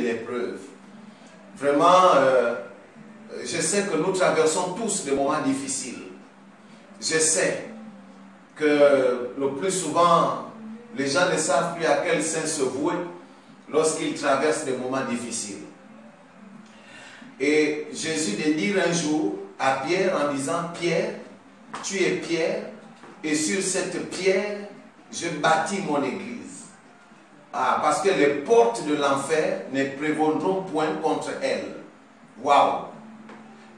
l'épreuve. Vraiment, je sais que nous traversons tous des moments difficiles. Je sais que le plus souvent, les gens ne savent plus à quel saint se vouer lorsqu'ils traversent des moments difficiles. Et Jésus de dire un jour à Pierre en disant: Pierre, tu es Pierre, et sur cette pierre, je bâtis mon église. Ah, parce que les portes de l'enfer ne prévaudront point contre elle. Waouh!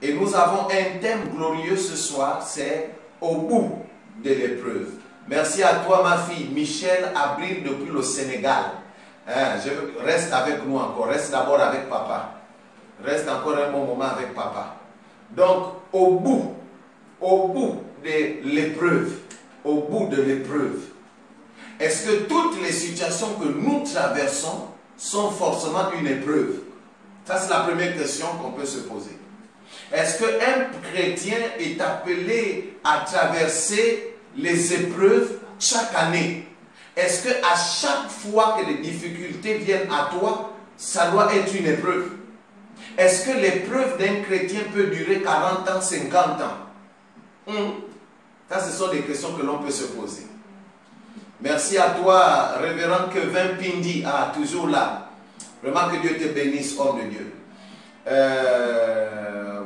Et nous avons un thème glorieux ce soir, c'est au bout de l'épreuve. Merci à toi, ma fille, Michel Abril, depuis le Sénégal. Reste avec nous encore, reste d'abord avec papa. Reste encore un bon moment avec papa. Donc, au bout de l'épreuve, au bout de l'épreuve, est-ce que toutes les situations que nous traversons sont forcément une épreuve? Ça, c'est la première question qu'on peut se poser. Est-ce qu'un chrétien est appelé à traverser les épreuves chaque année? Est-ce qu'à chaque fois que les difficultés viennent à toi, ça doit être une épreuve? Est-ce que l'épreuve d'un chrétien peut durer 40 ans, 50 ans? Ça, ce sont des questions que l'on peut se poser. Merci à toi, révérend Kevin Pindi, toujours là. Vraiment que Dieu te bénisse, homme de Dieu.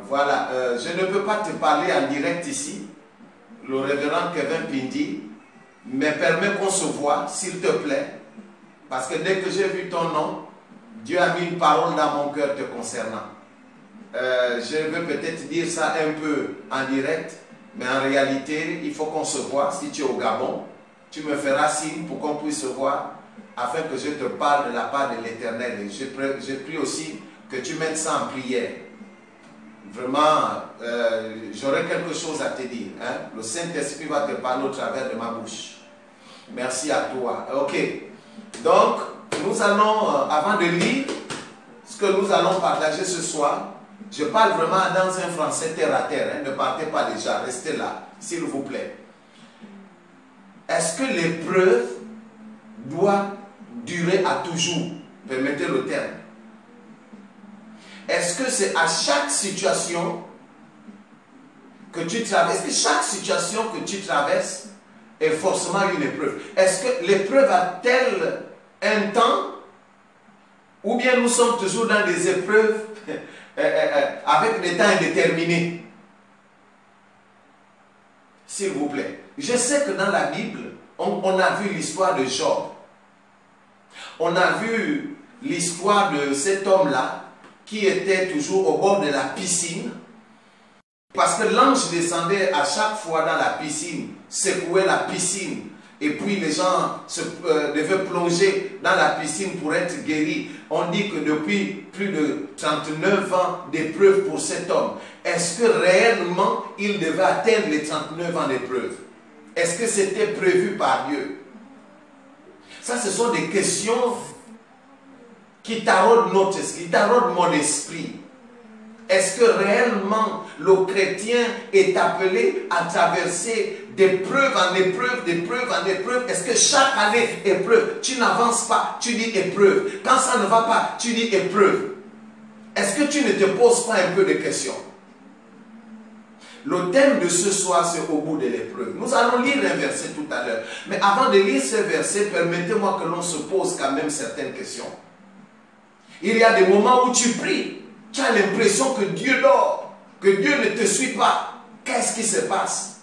Voilà, je ne peux pas te parler en direct ici, le révérend Kevin Pindi, mais permets qu'on se voit, s'il te plaît, parce que dès que j'ai vu ton nom, Dieu a mis une parole dans mon cœur te concernant. Je veux peut-être dire ça un peu en direct, mais en réalité, il faut qu'on se voit. Si tu es au Gabon, tu me feras signe pour qu'on puisse se voir, afin que je te parle de la part de l'Éternel. Et je prie aussi que tu mettes ça en prière. Vraiment, j'aurai quelque chose à te dire. Hein? Le Saint-Esprit va te parler au travers de ma bouche. Merci à toi. Ok. Donc, nous allons, avant de lire ce que nous allons partager ce soir, je parle vraiment dans un français terre à terre. Hein? Ne partez pas déjà, restez là, s'il vous plaît. Est-ce que l'épreuve doit durer à toujours? Permettez le terme. Est-ce que c'est à chaque situation que tu traverses? Est-ce que chaque situation que tu traverses est forcément une épreuve? Est-ce que l'épreuve a-t-elle un temps? Ou bien nous sommes toujours dans des épreuves avec des temps indéterminés? S'il vous plaît. Je sais que dans la Bible, on a vu l'histoire de Job. On a vu l'histoire de cet homme-là qui était toujours au bord de la piscine. Parce que l'ange descendait à chaque fois dans la piscine, secouait la piscine. Et puis les gens devaient plonger dans la piscine pour être guéris. On dit que depuis plus de 39 ans d'épreuve pour cet homme, est-ce que réellement il devait atteindre les 39 ans d'épreuve? Est-ce que c'était prévu par Dieu? Ça, ce sont des questions qui taraudent notre esprit, qui taraudent mon esprit. Est-ce que réellement le chrétien est appelé à traverser d'épreuve en épreuve, d'épreuve en épreuve? Est-ce que chaque année, épreuve? Tu n'avances pas, tu dis épreuve. Quand ça ne va pas, tu dis épreuve. Est-ce que tu ne te poses pas un peu de questions? Le thème de ce soir, c'est au bout de l'épreuve. Nous allons lire un verset tout à l'heure. Mais avant de lire ce verset, permettez-moi que l'on se pose quand même certaines questions. Il y a des moments où tu pries. Tu as l'impression que Dieu dort, que Dieu ne te suit pas. Qu'est-ce qui se passe?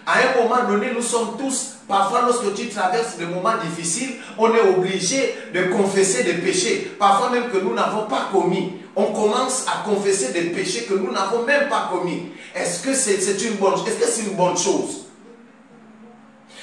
À un moment donné, nous sommes tous, parfois lorsque tu traverses des moments difficiles, on est obligé de confesser des péchés, parfois même que nous n'avons pas commis. On commence à confesser des péchés que nous n'avons même pas commis. Est-ce que c'est une bonne chose? Est-ce que c'est une bonne chose?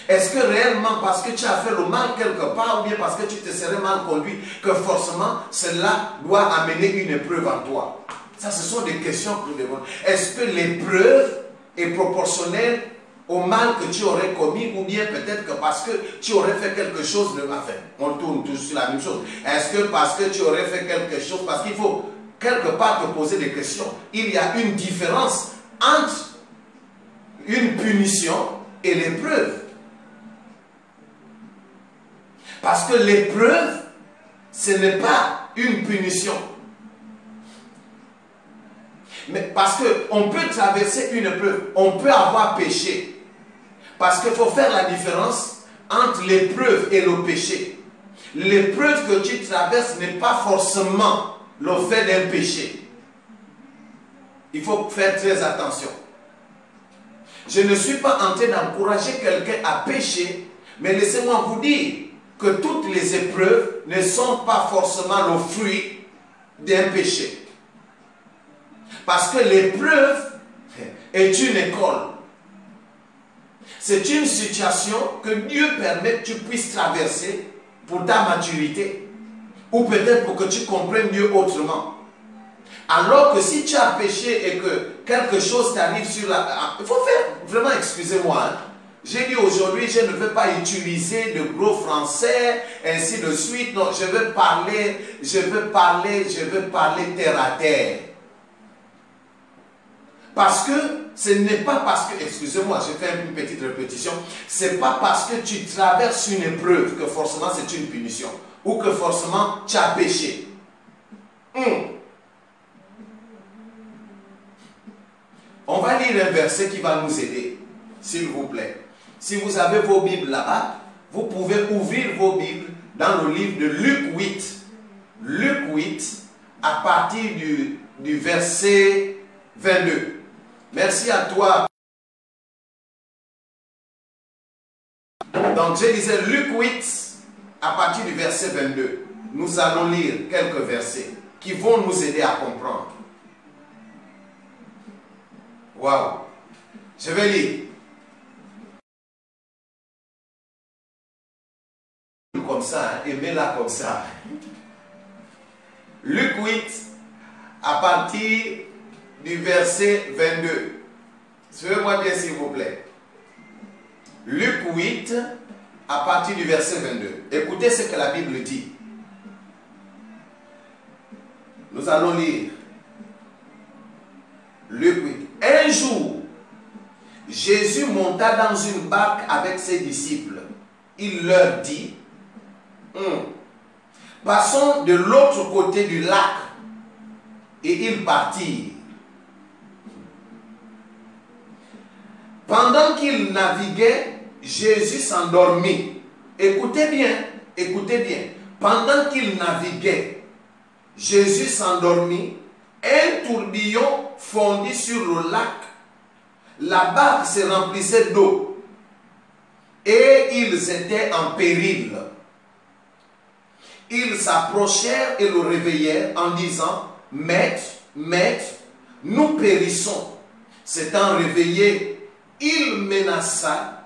Est-ce que réellement, parce que tu as fait le mal quelque part, ou bien parce que tu te serais mal conduit, que forcément cela doit amener une épreuve en toi? Ça, ce sont des questions que nous devons. Est-ce que l'épreuve est proportionnelle au mal que tu aurais commis, ou bien peut-être que parce que tu aurais fait quelque chose de mal fait? On tourne tous sur la même chose. Est-ce que parce que tu aurais fait quelque chose, parce qu'il faut quelque part te poser des questions. Il y a une différence entre une punition et l'épreuve. Parce que l'épreuve, ce n'est pas une punition. Mais parce qu'on peut traverser une épreuve, on peut avoir péché. Parce qu'il faut faire la différence entre l'épreuve et le péché. L'épreuve que tu traverses n'est pas forcément le fait d'un péché. Il faut faire très attention. Je ne suis pas en train d'encourager quelqu'un à pécher, mais laissez-moi vous dire que toutes les épreuves ne sont pas forcément le fruit d'un péché. Parce que l'épreuve est une école. C'est une situation que Dieu permet que tu puisses traverser pour ta maturité. Ou peut-être pour que tu comprennes Dieu autrement. Alors que si tu as péché et que quelque chose t'arrive sur la... Il faut faire... Vraiment, excusez-moi. Hein. J'ai dit aujourd'hui, je ne veux pas utiliser de gros français, ainsi de suite. Non, je veux parler terre à terre. Parce que ce n'est pas parce que, excusez-moi, je fais une petite répétition, c'est pas parce que tu traverses une épreuve que forcément c'est une punition, ou que forcément tu as péché. On va lire un verset qui va nous aider, s'il vous plaît. Si vous avez vos Bibles là-bas, vous pouvez ouvrir vos Bibles dans le livre de Luc 8. Luc 8, à partir du verset 22. Merci à toi. Donc, je disais Luc 8, à partir du verset 22. Nous allons lire quelques versets qui vont nous aider à comprendre. Waouh! Je vais lire. Comme ça, aimez-la comme ça. Luc 8, à partir du verset 22. Suivez-moi bien s'il vous plaît. Luc 8, à partir du verset 22. Écoutez ce que la Bible dit. Nous allons lire. Luc 8. Un jour, Jésus monta dans une barque avec ses disciples. Il leur dit, passons de l'autre côté du lac. Et ils partirent. Pendant qu'il naviguait, Jésus s'endormit. Écoutez bien, écoutez bien. Pendant qu'il naviguait, Jésus s'endormit. Un tourbillon fondit sur le lac. La barque se remplissait d'eau. Et ils étaient en péril. Ils s'approchèrent et le réveillèrent en disant, « Maître, Maître, nous périssons. » S'étant réveillé, il menaça.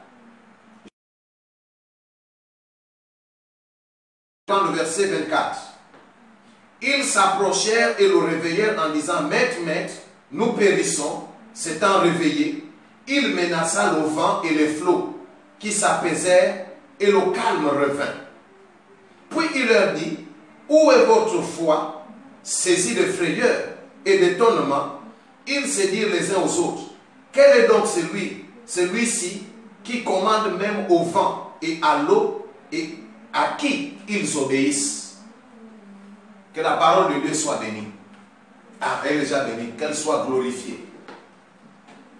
Dans le verset 24. Ils s'approchèrent et le réveillèrent en disant, « Maître, Maître, nous périssons. » S'étant réveillé, il menaça le vent et les flots qui s'apaisèrent et le calme revint. Puis il leur dit, « Où est votre foi? » Saisis de frayeur et d'étonnement, ils se dirent les uns aux autres, « Quel est donc celui-ci qui commande même au vent et à l'eau et à qui ils obéissent? » Que la parole de Dieu soit bénie. Ah, elle est déjà bénie, qu'elle soit glorifiée.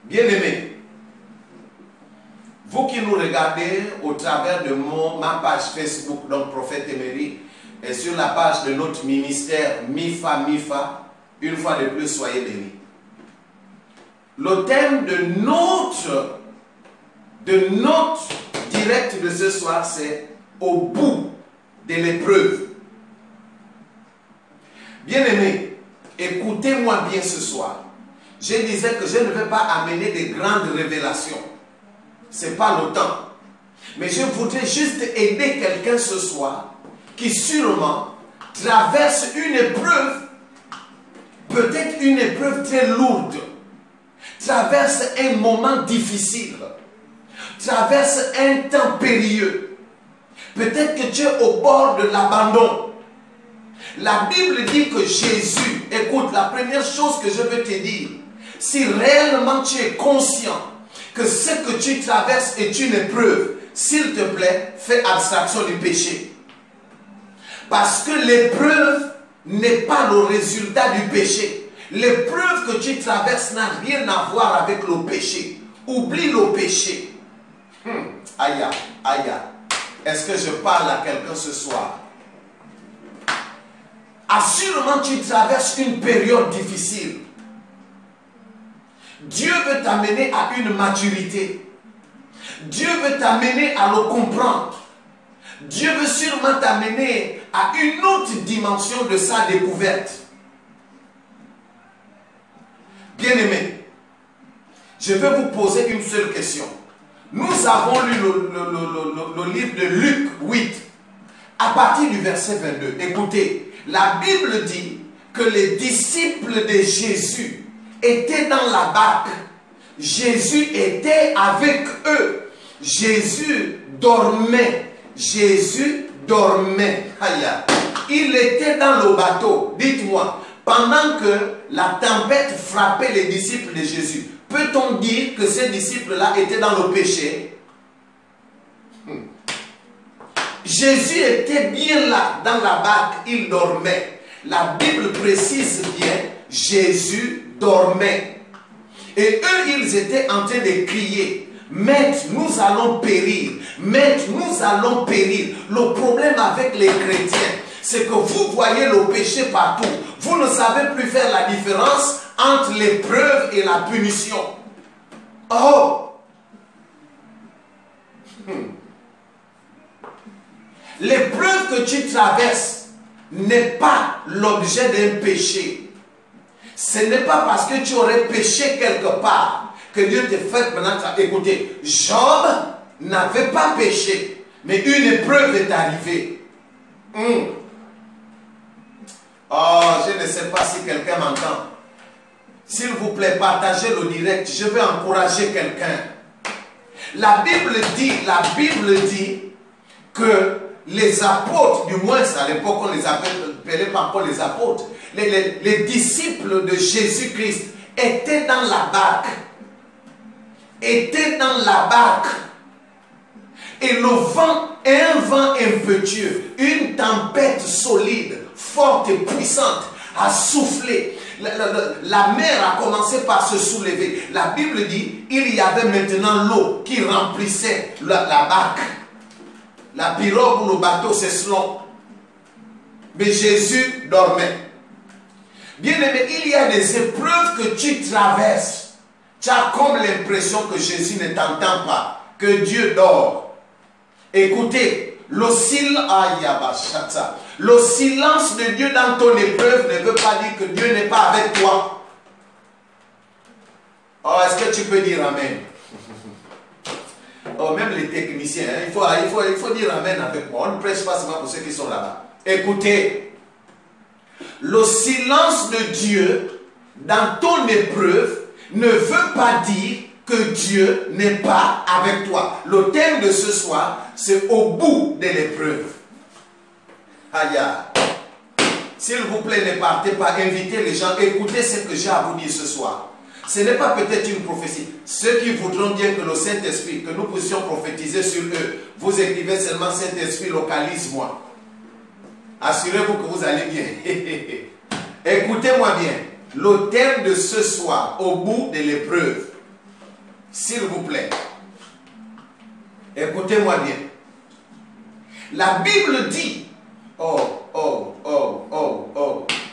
Bien-aimés, vous qui nous regardez au travers de ma page Facebook, donc Prophète Emery, et sur la page de notre ministère MIFA, une fois de plus, soyez bénis. Le thème de notre direct de ce soir, c'est au bout de l'épreuve. Bien-aimés, écoutez-moi bien ce soir. Je disais que je ne vais pas amener de grandes révélations. Ce n'est pas le temps. Mais je voudrais juste aider quelqu'un ce soir qui sûrement traverse une épreuve, peut-être une épreuve très lourde, traverse un moment difficile, traverse un temps périlleux. Peut-être que tu es au bord de l'abandon. La Bible dit que Jésus, écoute, la première chose que je veux te dire, si réellement tu es conscient que ce que tu traverses est une épreuve, s'il te plaît, fais abstraction du péché. Parce que l'épreuve n'est pas le résultat du péché. L'épreuve que tu traverses n'a rien à voir avec le péché. Oublie le péché. Aïe, aïe. Est-ce que je parle à quelqu'un ce soir? Assurément, tu traverses une période difficile. Dieu veut t'amener à une maturité. Dieu veut t'amener à le comprendre. Dieu veut sûrement t'amener à une autre dimension de sa découverte. Bien-aimé, je vais vous poser une seule question. Nous avons lu le livre de Luc 8, à partir du verset 22. Écoutez, la Bible dit que les disciples de Jésus étaient dans la barque. Jésus était avec eux. Jésus dormait. Jésus dormait. Aïe. Il était dans le bateau. Dites-moi, pendant que la tempête frappait les disciples de Jésus, peut-on dire que ces disciples-là étaient dans le péché? Jésus était bien là, dans la barque, il dormait. La Bible précise bien, Jésus dormait. Et eux, ils étaient en train de crier, Maître, nous allons périr. Maître, nous allons périr. Le problème avec les chrétiens, c'est que vous voyez le péché partout. Vous ne savez plus faire la différence entre l'épreuve et la punition. Oh! L'épreuve que tu traverses n'est pas l'objet d'un péché. Ce n'est pas parce que tu aurais péché quelque part que Dieu te fait maintenant. Écoutez, Job n'avait pas péché, mais une épreuve est arrivée. Oh, je ne sais pas si quelqu'un m'entend. S'il vous plaît, partagez le direct. Je vais encourager quelqu'un. La Bible dit que les apôtres, du moins à l'époque on les appelait pas encore les apôtres, les disciples de Jésus-Christ étaient dans la barque. Étaient dans la barque. Et le vent, un vent impétueux, une tempête solide, forte et puissante, a soufflé. La mer a commencé par se soulever. La Bible dit, il y avait maintenant l'eau qui remplissait la barque. La pirogue ou le bateau, c'est selon. Mais Jésus dormait. Bien-aimé, il y a des épreuves que tu traverses. Tu as comme l'impression que Jésus ne t'entend pas, que Dieu dort. Écoutez, le silence de Dieu dans ton épreuve ne veut pas dire que Dieu n'est pas avec toi. Oh, est-ce que tu peux dire Amen? Oh, même les techniciens, hein, il faut dire Amen avec moi. On ne prêche pas seulement pour ceux qui sont là-bas. Écoutez, le silence de Dieu dans ton épreuve ne veut pas dire que Dieu n'est pas avec toi. Le thème de ce soir, c'est au bout de l'épreuve. Aïe. S'il vous plaît, ne partez pas, invitez les gens, écoutez ce que j'ai à vous dire ce soir. Ce n'est pas peut-être une prophétie. Ceux qui voudront dire que le Saint-Esprit, que nous puissions prophétiser sur eux, vous écrivez seulement Saint-Esprit, localise-moi. Assurez-vous que vous allez bien. Écoutez-moi bien. Le thème de ce soir, au bout de l'épreuve, s'il vous plaît, écoutez-moi bien. La Bible dit,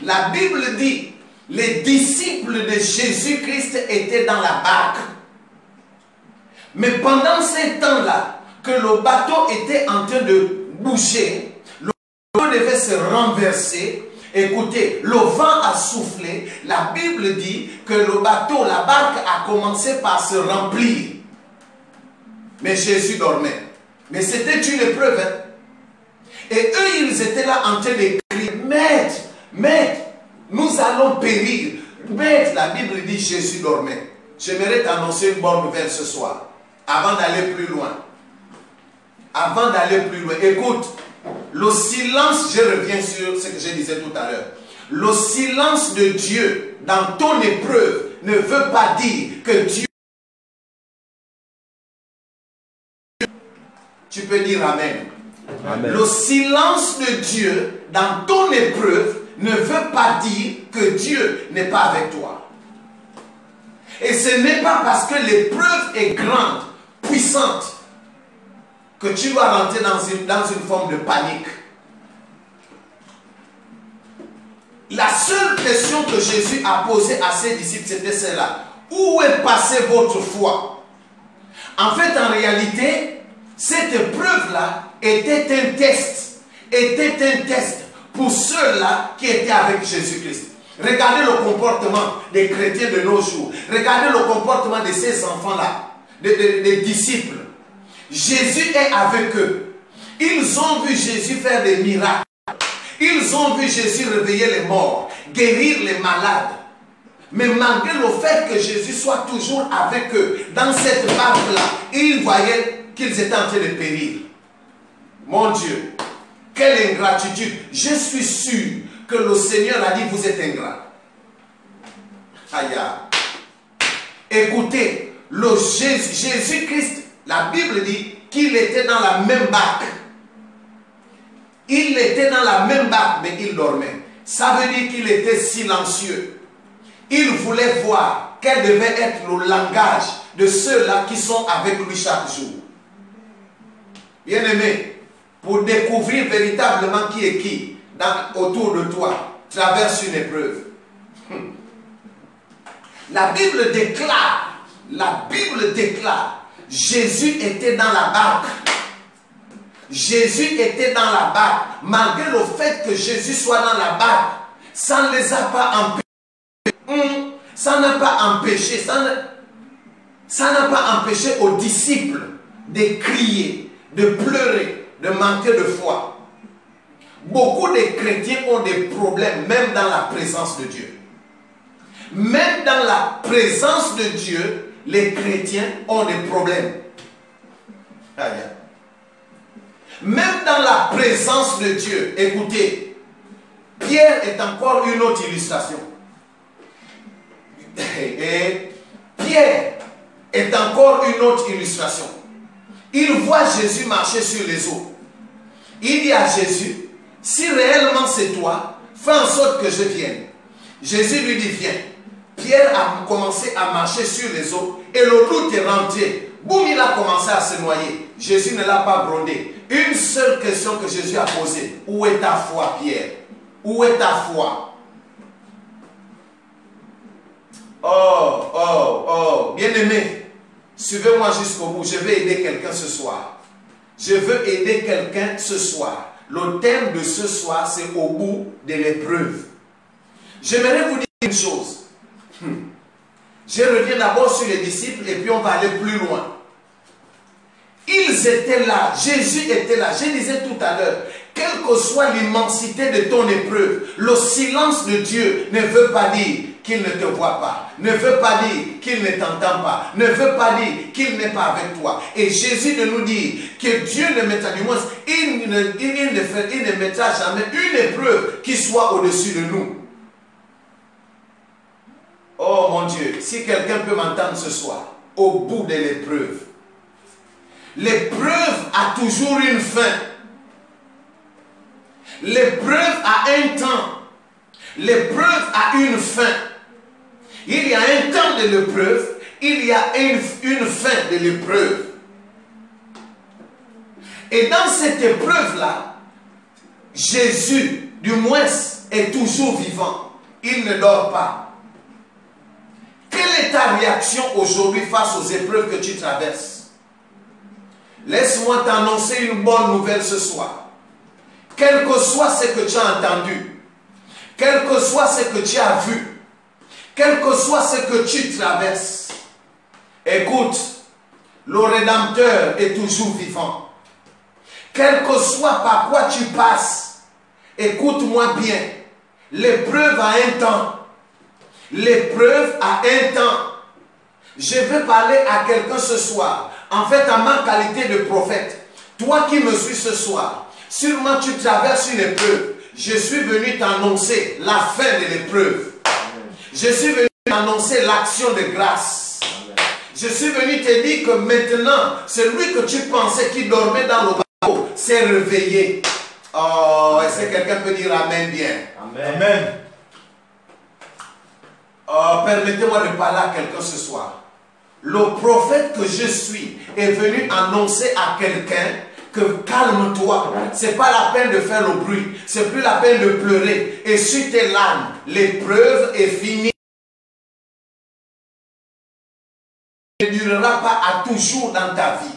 la Bible dit, les disciples de Jésus-Christ étaient dans la barque. Mais pendant ces temps-là, que le bateau était en train de bouger, le bateau devait se renverser. Écoutez, le vent a soufflé. La Bible dit que le bateau, la barque a commencé par se remplir. Mais Jésus dormait. Mais c'était une épreuve. Hein? Et eux, ils étaient là en train de crier, Maître, Maître, nous allons périr. Maître, la Bible dit Jésus dormait. J'aimerais t'annoncer une bonne nouvelle ce soir. Avant d'aller plus loin. Avant d'aller plus loin. Écoute, le silence, je reviens sur ce que je disais tout à l'heure. Le silence de Dieu dans ton épreuve ne veut pas dire que Dieu... Tu peux dire Amen. Amen. Le silence de Dieu dans ton épreuve ne veut pas dire que Dieu n'est pas avec toi. Et ce n'est pas parce que l'épreuve est grande, puissante, que tu dois rentrer dans une forme de panique. La seule question que Jésus a posée à ses disciples, c'était celle-là. Où est passée votre foi? En fait, en réalité, cette épreuve-là était un test. Était un test pour ceux-là qui étaient avec Jésus-Christ. Regardez le comportement des chrétiens de nos jours. Regardez le comportement de ces enfants-là, des disciples. Jésus est avec eux. Ils ont vu Jésus faire des miracles. Ils ont vu Jésus réveiller les morts, guérir les malades. Mais malgré le fait que Jésus soit toujours avec eux, dans cette barque-là, ils voyaient qu'ils étaient en train de périr. Mon Dieu, quelle ingratitude. Je suis sûr que le Seigneur a dit, vous êtes ingrats. Aïe. Écoutez, Jésus-Christ, la Bible dit qu'il était dans la même barque. Il était dans la même barque, mais il dormait. Ça veut dire qu'il était silencieux. Il voulait voir quel devait être le langage de ceux-là qui sont avec lui chaque jour. Bien-aimé, pour découvrir véritablement qui est qui autour de toi, traverse une épreuve. La Bible déclare, Jésus était dans la barque. Jésus était dans la barque. Malgré le fait que Jésus soit dans la barque, ça ne les a pas empêchés. Ça n'a pas empêché, ça n'a pas empêché aux disciples de crier, de pleurer, de manquer de foi. Beaucoup de chrétiens ont des problèmes, même dans la présence de Dieu. Même dans la présence de Dieu, les chrétiens ont des problèmes. Même dans la présence de Dieu, écoutez, Pierre est encore une autre illustration. Et Pierre est encore une autre illustration. Il voit Jésus marcher sur les eaux. Il dit à Jésus, si réellement c'est toi, fais en sorte que je vienne. Jésus lui dit, viens. Pierre a commencé à marcher sur les eaux et le doute est rentré. Boum, il a commencé à se noyer. Jésus ne l'a pas grondé. Une seule question que Jésus a posée. Où est ta foi, Pierre? Où est ta foi? Oh, bien-aimé, suivez-moi jusqu'au bout. Je vais aider quelqu'un ce soir. Je veux aider quelqu'un ce soir. Le thème de ce soir, c'est au bout de l'épreuve. J'aimerais vous dire une chose. Je reviens d'abord sur les disciples et puis on va aller plus loin. Ils étaient là, Jésus était là. Je disais tout à l'heure, quelle que soit l'immensité de ton épreuve, le silence de Dieu ne veut pas dire qu'il ne te voit pas, ne veut pas dire qu'il ne t'entend pas, ne veut pas dire qu'il n'est pas avec toi. Et Jésus de nous dire que Dieu ne mettra, du moins, il ne mettra jamais une épreuve qui soit au-dessus de nous. Oh mon Dieu, si quelqu'un peut m'entendre ce soir, au bout de l'épreuve, l'épreuve a toujours une fin. L'épreuve a un temps. L'épreuve a une fin. Il y a un temps de l'épreuve, il y a une fin de l'épreuve. Et dans cette épreuve-là, Jésus, du moins, est toujours vivant. Il ne dort pas. Quelle est ta réaction aujourd'hui face aux épreuves que tu traverses? Laisse-moi t'annoncer une bonne nouvelle ce soir. Quel que soit ce que tu as entendu, quel que soit ce que tu as vu, quel que soit ce que tu traverses, écoute, le Rédempteur est toujours vivant. Quel que soit par quoi tu passes, écoute-moi bien, l'épreuve a un temps. L'épreuve a un temps. Je vais parler à quelqu'un ce soir. En fait, en ma qualité de prophète, toi qui me suis ce soir, sûrement tu traverses une épreuve. Je suis venu t'annoncer la fin de l'épreuve. Je suis venu t'annoncer l'action de grâce. Je suis venu te dire que maintenant, celui que tu pensais qui dormait dans le bateau s'est réveillé. Oh, est-ce que quelqu'un peut dire Amen bien? Amen. Amen. Oh, permettez-moi de parler à quelqu'un ce soir. Le prophète que je suis est venu annoncer à quelqu'un que calme-toi. C'est pas la peine de faire le bruit. C'est plus la peine de pleurer. Et sur tes larmes, l'épreuve est finie. Ne durera pas à toujours dans ta vie.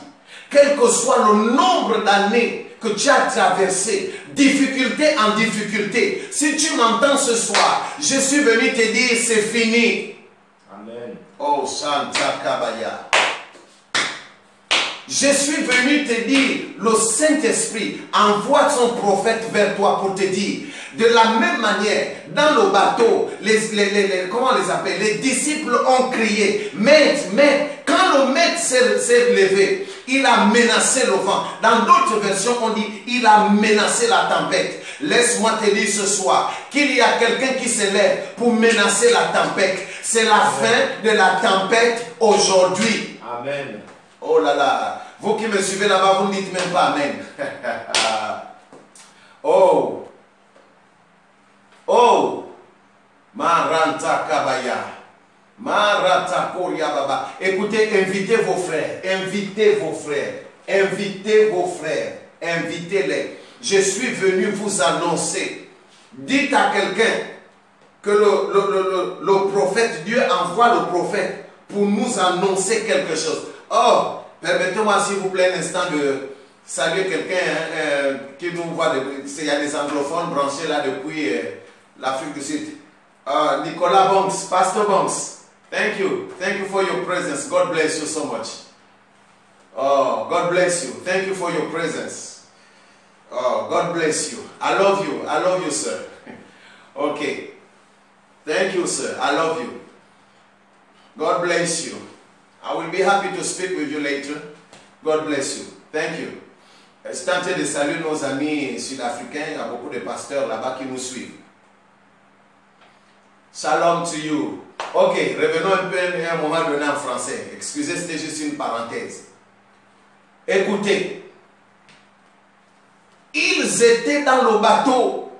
Quel que soit le nombre d'années que tu as traversé, difficulté en difficulté, si tu m'entends ce soir, je suis venu te dire c'est fini. Amen. Oh Santa Kabaya. Je suis venu te dire, le Saint-Esprit envoie son prophète vers toi pour te dire, de la même manière, dans le bateau, comment on les appelle? Les disciples ont crié, maître, maître. Quand le maître s'est levé, il a menacé le vent. Dans d'autres versions, on dit, il a menacé la tempête. Laisse-moi te dire ce soir qu'il y a quelqu'un qui se lève pour menacer la tempête. C'est la fin de la tempête aujourd'hui. Amen. Oh là là, vous qui me suivez là-bas, vous ne dites même pas Amen. Oh, oh, Maranta Kabaya, Marata Koria Baba. Écoutez, invitez vos frères, invitez vos frères, invitez vos frères, invitez-les. Je suis venu vous annoncer. Dites à quelqu'un que le prophète, Dieu envoie le prophète pour nous annoncer quelque chose. Oh, permettez-moi s'il vous plaît un instant de saluer quelqu'un qui nous voit. Il y a des anglophones branchés là depuis l'Afrique du Sud. Nicolas Banks, Pastor Banks, thank you. Thank you for your presence. God bless you so much. Oh, God bless you. Thank you for your presence. Oh, God bless you. I love you. I love you, sir. Okay. Thank you, sir. I love you. God bless you. I will be happy to speak with you later. God bless you. Thank you. C'est en train de saluer nos amis sud-africains. Il y a beaucoup de pasteurs là-bas qui nous suivent. Shalom to you. Ok, revenons un peu à un moment donné en français. Excusez, c'était juste une parenthèse. Écoutez. Ils étaient dans le bateau.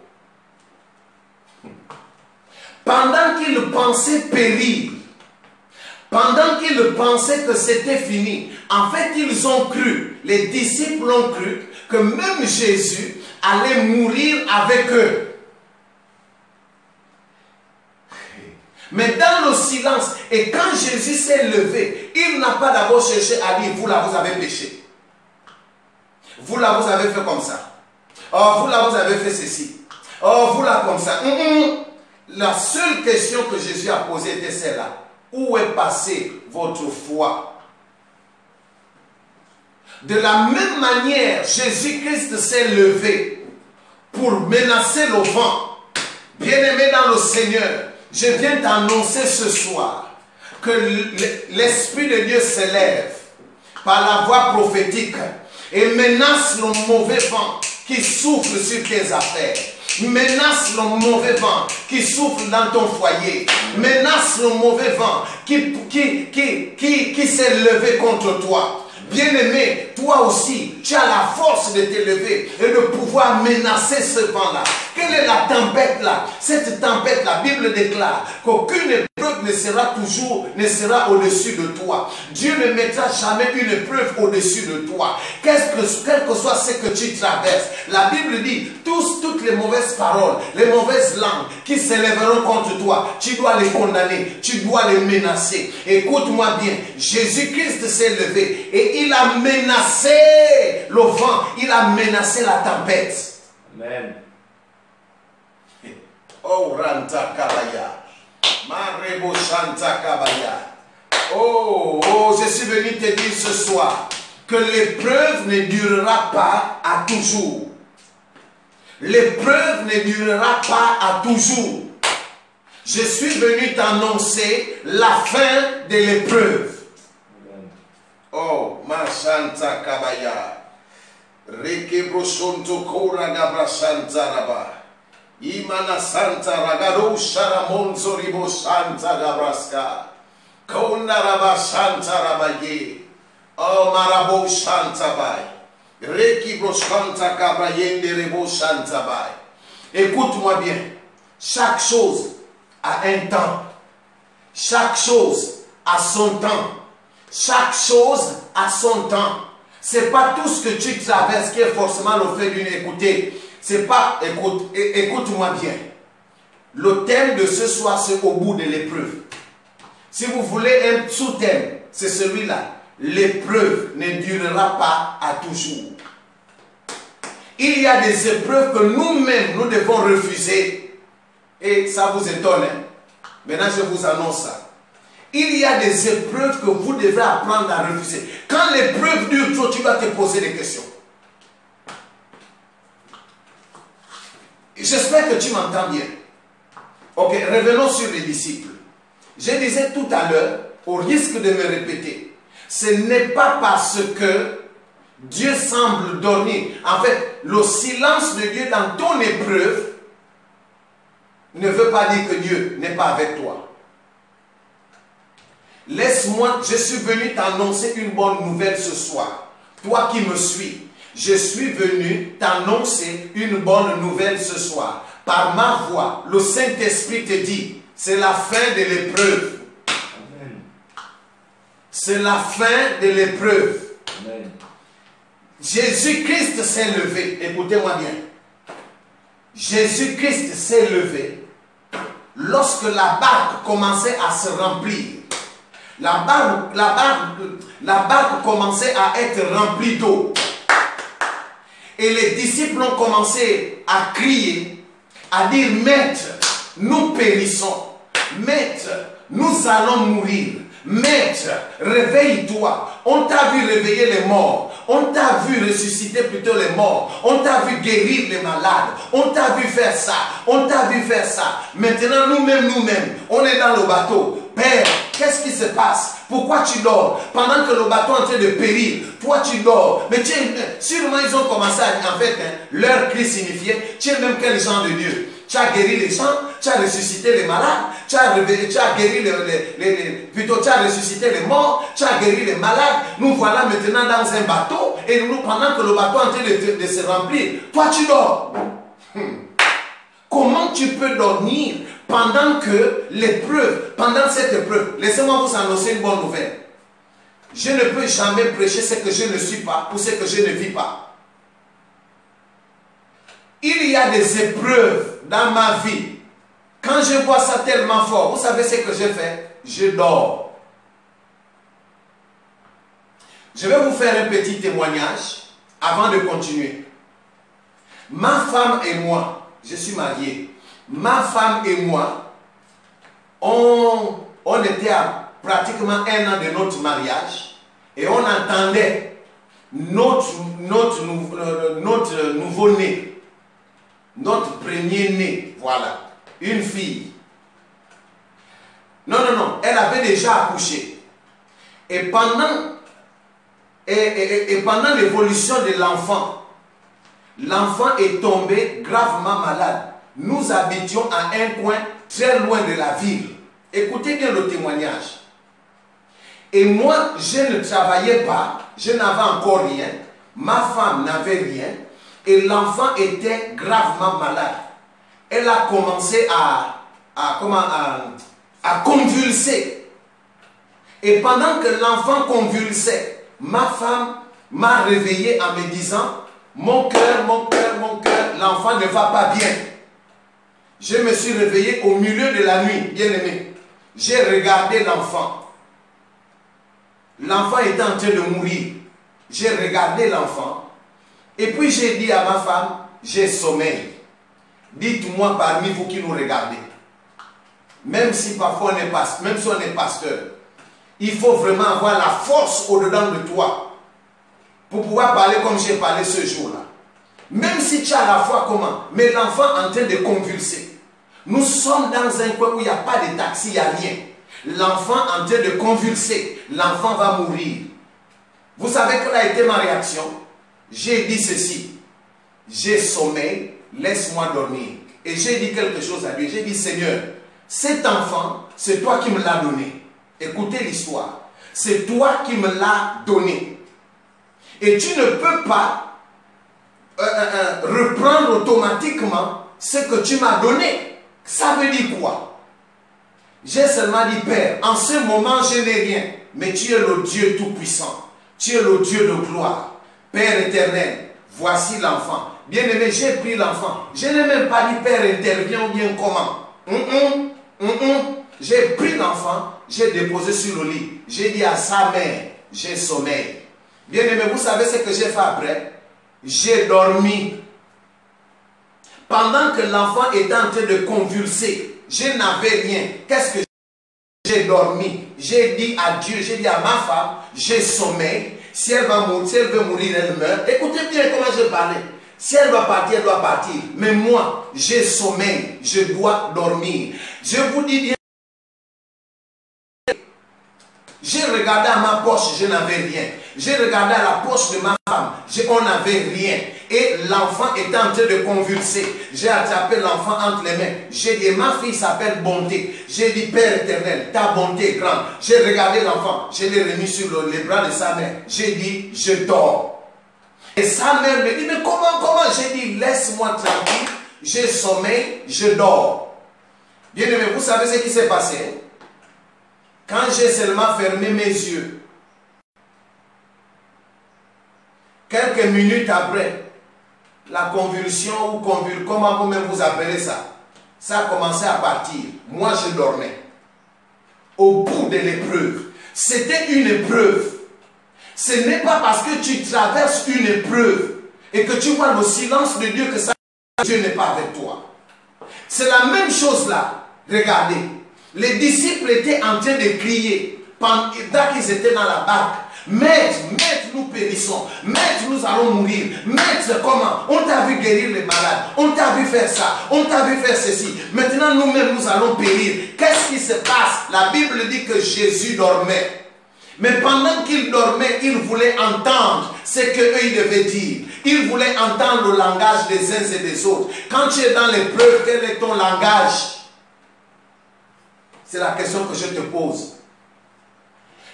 Pendant qu'ils pensaient périr. Pendant qu'ils pensaient que c'était fini, en fait, ils ont cru, les disciples ont cru, que même Jésus allait mourir avec eux. Mais dans le silence, et quand Jésus s'est levé, il n'a pas d'abord cherché à dire, vous là, vous avez péché. Vous là, vous avez fait comme ça. Oh, vous là, vous avez fait ceci. Oh, vous là, comme ça. La seule question que Jésus a posée était celle-là. Où est passée votre foi? De la même manière, Jésus-Christ s'est levé pour menacer le vent. Bien-aimé dans le Seigneur, je viens t'annoncer ce soir que l'Esprit de Dieu s'élève par la voix prophétique et menace le mauvais vent qui souffle sur tes affaires. Menace le mauvais vent qui souffle dans ton foyer. Menace le mauvais vent qui s'est levé contre toi. Bien-aimé, toi aussi, tu as la force de t'élever et de pouvoir menacer ce vent-là. Quelle est la tempête là? Cette tempête, la Bible déclare qu'aucune épreuve ne sera au-dessus de toi. Dieu ne mettra jamais une épreuve au-dessus de toi. Quel que soit ce que tu traverses, la Bible dit, toutes les mauvaises paroles, les mauvaises langues qui s'élèveront contre toi, tu dois les condamner, tu dois les menacer. Écoute-moi bien, Jésus-Christ s'est levé et il a menacé le vent, il a menacé la tempête. Amen. Oh, Ranta Kabaya. Marebo Shanta Kabaya. Oh, je suis venu te dire ce soir que l'épreuve ne durera pas à toujours. L'épreuve ne durera pas à toujours. Je suis venu t'annoncer la fin de l'épreuve. Oh, Mashanta Kabaya. Rekebroshonto Kora Gabrashanta Raba. Imana Santa Ragado Sharamonzo Ribo Santa Gabraska. Kona Raba Santa Rabaye. Oh, Marabo Shanta Bay. Écoute-moi bien. Chaque chose a un temps. Chaque chose a son temps. Chaque chose a son temps. C'est pas tout ce que tu traverses qui est forcément le fait d'une écoutée. C'est pas, écoute-moi bien. Le thème de ce soir, c'est au bout de l'épreuve. Si vous voulez un sous-thème, c'est celui-là. L'épreuve ne durera pas à toujours. Il y a des épreuves que nous-mêmes, nous devons refuser. Et ça vous étonne, hein? Maintenant, je vous annonce ça. Il y a des épreuves que vous devez apprendre à refuser. Quand l'épreuve dure trop, tu vas te poser des questions. J'espère que tu m'entends bien. Ok, revenons sur les disciples. Je disais tout à l'heure, au risque de me répéter, ce n'est pas parce que Dieu semble dormir. En fait, le silence de Dieu dans ton épreuve ne veut pas dire que Dieu n'est pas avec toi. Laisse-moi, je suis venu t'annoncer une bonne nouvelle ce soir. Toi qui me suis, je suis venu t'annoncer une bonne nouvelle ce soir. Par ma voix, le Saint-Esprit te dit, c'est la fin de l'épreuve. C'est la fin de l'épreuve. Jésus-Christ s'est levé. Écoutez-moi bien. Jésus-Christ s'est levé lorsque la barque commençait à se remplir. La barque commençait à être remplie d'eau. Et les disciples ont commencé à crier, à dire, Maître, nous périssons. Maître, nous allons mourir. Maître, réveille-toi. On t'a vu réveiller les morts. On t'a vu ressusciter plutôt les morts. On t'a vu guérir les malades. On t'a vu faire ça. On t'a vu faire ça. Maintenant, nous-mêmes, on est dans le bateau. Père, qu'est-ce qui se passe? Pourquoi tu dors? Pendant que le bateau est en train de périr, toi tu dors. Mais sûrement ils ont commencé à, en fait, leur cri signifiait, tu es même quel genre de Dieu? Tu as guéri les gens, tu as ressuscité les malades, tu as guéri plutôt tu as ressuscité les morts, tu as guéri les malades. Nous voilà maintenant dans un bateau et nous, pendant que le bateau est en train de se remplir, toi tu dors. Comment tu peux dormir pendant que l'épreuve, pendant cette épreuve? Laissez-moi vous annoncer une bonne nouvelle. Je ne peux jamais prêcher ce que je ne suis pas ou ce que je ne vis pas. Il y a des épreuves dans ma vie. Quand je vois ça tellement fort, vous savez ce que je fais? Je dors. Je vais vous faire un petit témoignage avant de continuer. Ma femme et moi, je suis marié. Ma femme et moi, on était à pratiquement 1 an de notre mariage et on attendait notre nouveau-né. Notre premier-né, voilà, une fille. Non, elle avait déjà accouché. Et pendant l'évolution de l'enfant, l'enfant est tombé gravement malade. Nous habitions à un coin très loin de la ville. Écoutez bien le témoignage. Et moi, je ne travaillais pas, je n'avais encore rien. Ma femme n'avait rien. Et l'enfant était gravement malade. Elle a commencé à convulser. Et pendant que l'enfant convulsait, ma femme m'a réveillé en me disant, mon cœur, l'enfant ne va pas bien. Je me suis réveillé au milieu de la nuit, bien aimé. J'ai regardé l'enfant. L'enfant était en train de mourir. J'ai regardé l'enfant. Et puis j'ai dit à ma femme, j'ai sommeil. Dites-moi parmi vous qui nous regardez, même si parfois on est pasteur, même si on est pasteur, il faut vraiment avoir la force au-dedans de toi pour pouvoir parler comme j'ai parlé ce jour-là. Même si tu as la foi, comment? Mais l'enfant est en train de convulser. Nous sommes dans un coin où il n'y a pas de taxi, il n'y a rien. L'enfant est en train de convulser. L'enfant va mourir. Vous savez quelle a été ma réaction? J'ai dit ceci, j'ai sommeil, laisse-moi dormir. Et j'ai dit quelque chose à Dieu. J'ai dit, Seigneur, cet enfant, c'est toi qui me l'as donné. Écoutez l'histoire. C'est toi qui me l'as donné. Et tu ne peux pas reprendre automatiquement ce que tu m'as donné. Ça veut dire quoi? J'ai seulement dit, Père, en ce moment je n'ai rien, mais tu es le Dieu tout-puissant. Tu es le Dieu de gloire. Père éternel, voici l'enfant. Bien-aimé, j'ai pris l'enfant. Je n'ai même pas dit, Père, interviens ou bien comment. J'ai pris l'enfant, j'ai déposé sur le lit. J'ai dit à sa mère, j'ai sommeil. Bien-aimé, vous savez ce que j'ai fait après? J'ai dormi. Pendant que l'enfant était en train de convulser, je n'avais rien. Qu'est-ce que j'ai dormi? J'ai dit à Dieu, j'ai dit à ma femme, j'ai sommeil. Si elle va mourir, si elle veut mourir, elle meurt. Écoutez bien comment je parlais. Si elle doit partir, elle doit partir. Mais moi, j'ai sommeil, je dois dormir. Je vous dis bien, j'ai regardé à ma poche, je n'avais rien. J'ai regardé à la poche de ma femme, on n'avait rien. Et l'enfant était en train de convulser. J'ai attrapé l'enfant entre les mains. J'ai dit, ma fille s'appelle Bonté. J'ai dit, Père éternel, ta bonté est grande. J'ai regardé l'enfant, je l'ai remis sur les bras de sa mère. J'ai dit, je dors. Et sa mère me dit, mais comment? J'ai dit, laisse-moi tranquille, j'ai sommeil, je dors. Bien aimé, vous savez ce qui s'est passé? Quand j'ai seulement fermé mes yeux, quelques minutes après, la convulsion ou comment vous-même vous appelez ça, ça a commencé à partir. Moi, je dormais. Au bout de l'épreuve, c'était une épreuve. Ce n'est pas parce que tu traverses une épreuve et que tu vois le silence de Dieu que ça, Dieu n'est pas avec toi. C'est la même chose là. Regardez, les disciples étaient en train de crier pendant qu'ils étaient dans la barque. Maître, nous périssons. Maître, nous allons mourir. Maître, comment? On t'a vu guérir les malades. On t'a vu faire ça. On t'a vu faire ceci. Maintenant, nous-mêmes, nous allons périr. Qu'est-ce qui se passe? La Bible dit que Jésus dormait. Mais pendant qu'il dormait, il voulait entendre ce qu'eux ils devaient dire. Il voulait entendre le langage des uns et des autres. Quand tu es dans l'épreuve, quel est ton langage? C'est la question que je te pose.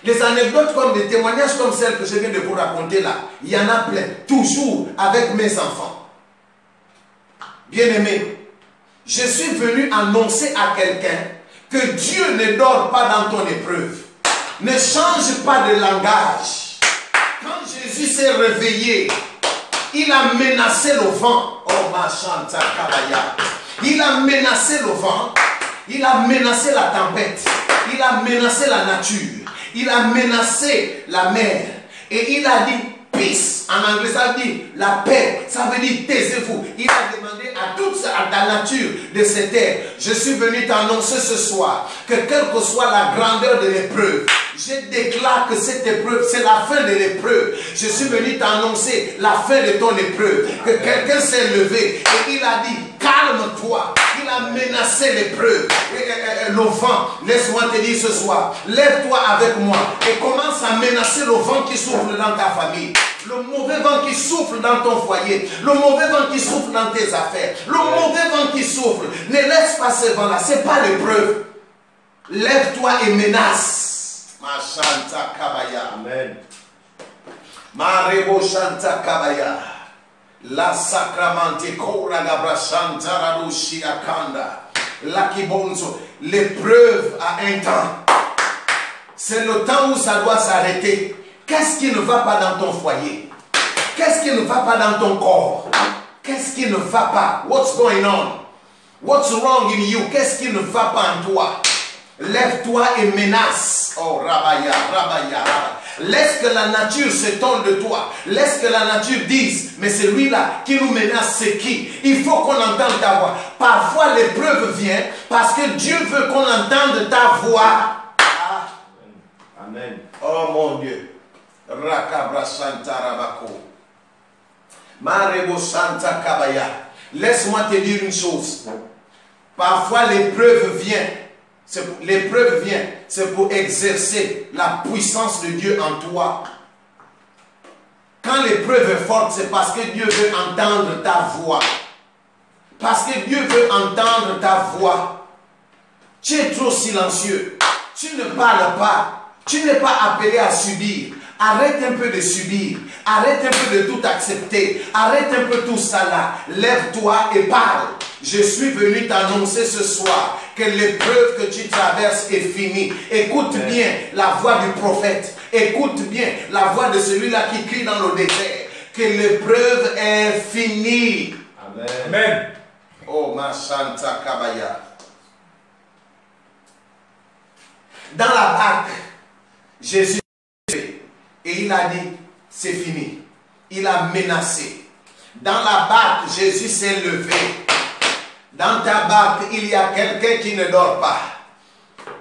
Les anecdotes comme des témoignages comme celles que je viens de vous raconter là, il y en a plein, toujours avec mes enfants. Bien-aimés, je suis venu annoncer à quelqu'un que Dieu ne dort pas dans ton épreuve. Ne change pas de langage. Quand Jésus s'est réveillé, il a menacé le vent. Oh ma chanta kabaya. Il a menacé le vent. Il a menacé la tempête. Il a menacé la nature. Il a menacé la mer. Et il a dit peace. En anglais, ça dit la paix. Ça veut dire taisez-vous. Il a demandé à toute la nature de cette terre. Je suis venu t'annoncer ce soir que quelle que soit la grandeur de l'épreuve, je déclare que cette épreuve, c'est la fin de l'épreuve. Je suis venu t'annoncer la fin de ton épreuve. Que quelqu'un s'est levé et il a dit, calme-toi. Il a menacé l'épreuve. Le vent, laisse-moi te dire ce soir, lève-toi avec moi et commence à menacer le vent qui souffle dans ta famille. Le mauvais vent qui souffle dans ton foyer. Le mauvais vent qui souffle dans tes affaires. Le mauvais vent qui souffle. Ne laisse pas ce vent-là. Ce n'est pas l'épreuve. Lève-toi et menace. Machanta kabaya. Amen. Marebo shanta kabaya. La sacramente kora gabra shanta radoshi akanda. La kibonzo. L'épreuve a un temps. C'est le temps où ça doit s'arrêter. Qu'est-ce qui ne va pas dans ton foyer? Qu'est-ce qui ne va pas dans ton corps? Qu'est-ce qui ne va pas? What's going on? What's wrong in you? Qu'est-ce qui ne va pas en toi? Lève-toi et menace. Oh, Rabaya, Rabaya. Laisse que la nature se tourne de toi. Laisse que la nature dise, mais celui-là qui nous menace, c'est qui? Il faut qu'on entende ta voix. Parfois, l'épreuve vient parce que Dieu veut qu'on entende ta voix. Ah. Amen. Oh mon Dieu. Rakabra Santa Rabako. Marebo Santa Kabaya. Laisse-moi te dire une chose. Parfois l'épreuve vient. L'épreuve vient. C'est pour exercer la puissance de Dieu en toi. Quand l'épreuve est forte, c'est parce que Dieu veut entendre ta voix. Parce que Dieu veut entendre ta voix. Tu es trop silencieux. Tu ne parles pas. Tu n'es pas appelé à subir. Arrête un peu de subir. Arrête un peu de tout accepter. Arrête un peu tout ça là. Lève-toi et parle. Je suis venu t'annoncer ce soir que l'épreuve que tu traverses est finie. Écoute bien la voix du prophète. Écoute bien la voix de celui-là qui crie dans le désert. Que l'épreuve est finie. Amen. Amen. Oh, ma Shanta Kabaya. Dans la barque, Jésus et il a dit, c'est fini. Il a menacé. Dans la barque, Jésus s'est levé. Dans ta barque, il y a quelqu'un qui ne dort pas.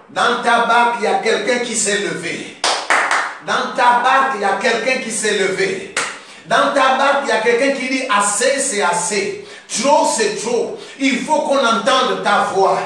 Dans ta barque, il y a quelqu'un qui s'est levé. Dans ta barque, il y a quelqu'un qui s'est levé. Dans ta barque, il y a quelqu'un qui dit, assez, c'est assez. Trop, c'est trop. Il faut qu'on entende ta voix.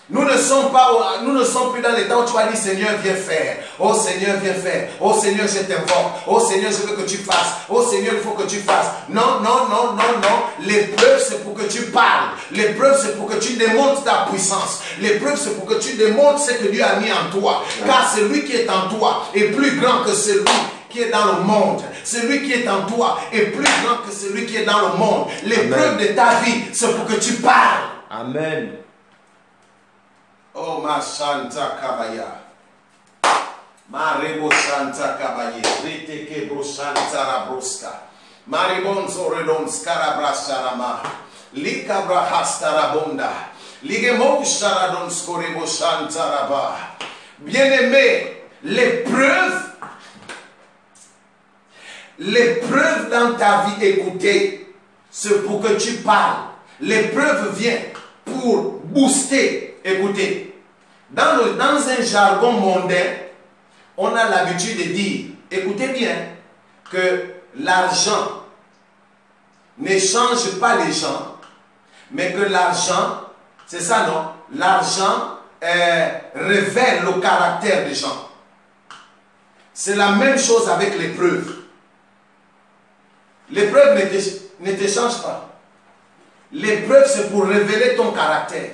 Nous ne sommes plus dans les temps où tu vas dire, Seigneur, viens faire. Oh Seigneur, viens faire. Oh Seigneur, je t'invoque. Oh Seigneur, je veux que tu fasses. Oh Seigneur, il faut que tu fasses. Non, non, non, non, non. L'épreuve, c'est pour que tu parles. L'épreuve, c'est pour que tu démontres ta puissance. L'épreuve, c'est pour que tu démontres ce que Dieu a mis en toi. Car celui qui est en toi est plus grand que celui qui est dans le monde. Celui qui est en toi est plus grand que celui qui est dans le monde. L'épreuve de ta vie, c'est pour que tu parles. Amen. Oh, ma Shanta Kabaya. Ma Rebo Shanta Kabaye. Riteke Bro Shanta Rabroska. Maribonzo Redonska Rabrasharama. Likabra Hastarabonda. Ligemo Sharadonsko Rebo Shanta Rabba. Bien-aimé, l'épreuve dans ta vie, écoutez, c'est pour que tu parles. L'épreuve vient pour booster. Écoutez, dans un jargon mondain, on a l'habitude de dire, écoutez bien, que l'argent ne change pas les gens, mais que l'argent, c'est ça non? L'argent révèle le caractère des gens. C'est la même chose avec l'épreuve. L'épreuve ne te change pas. L'épreuve, c'est pour révéler ton caractère.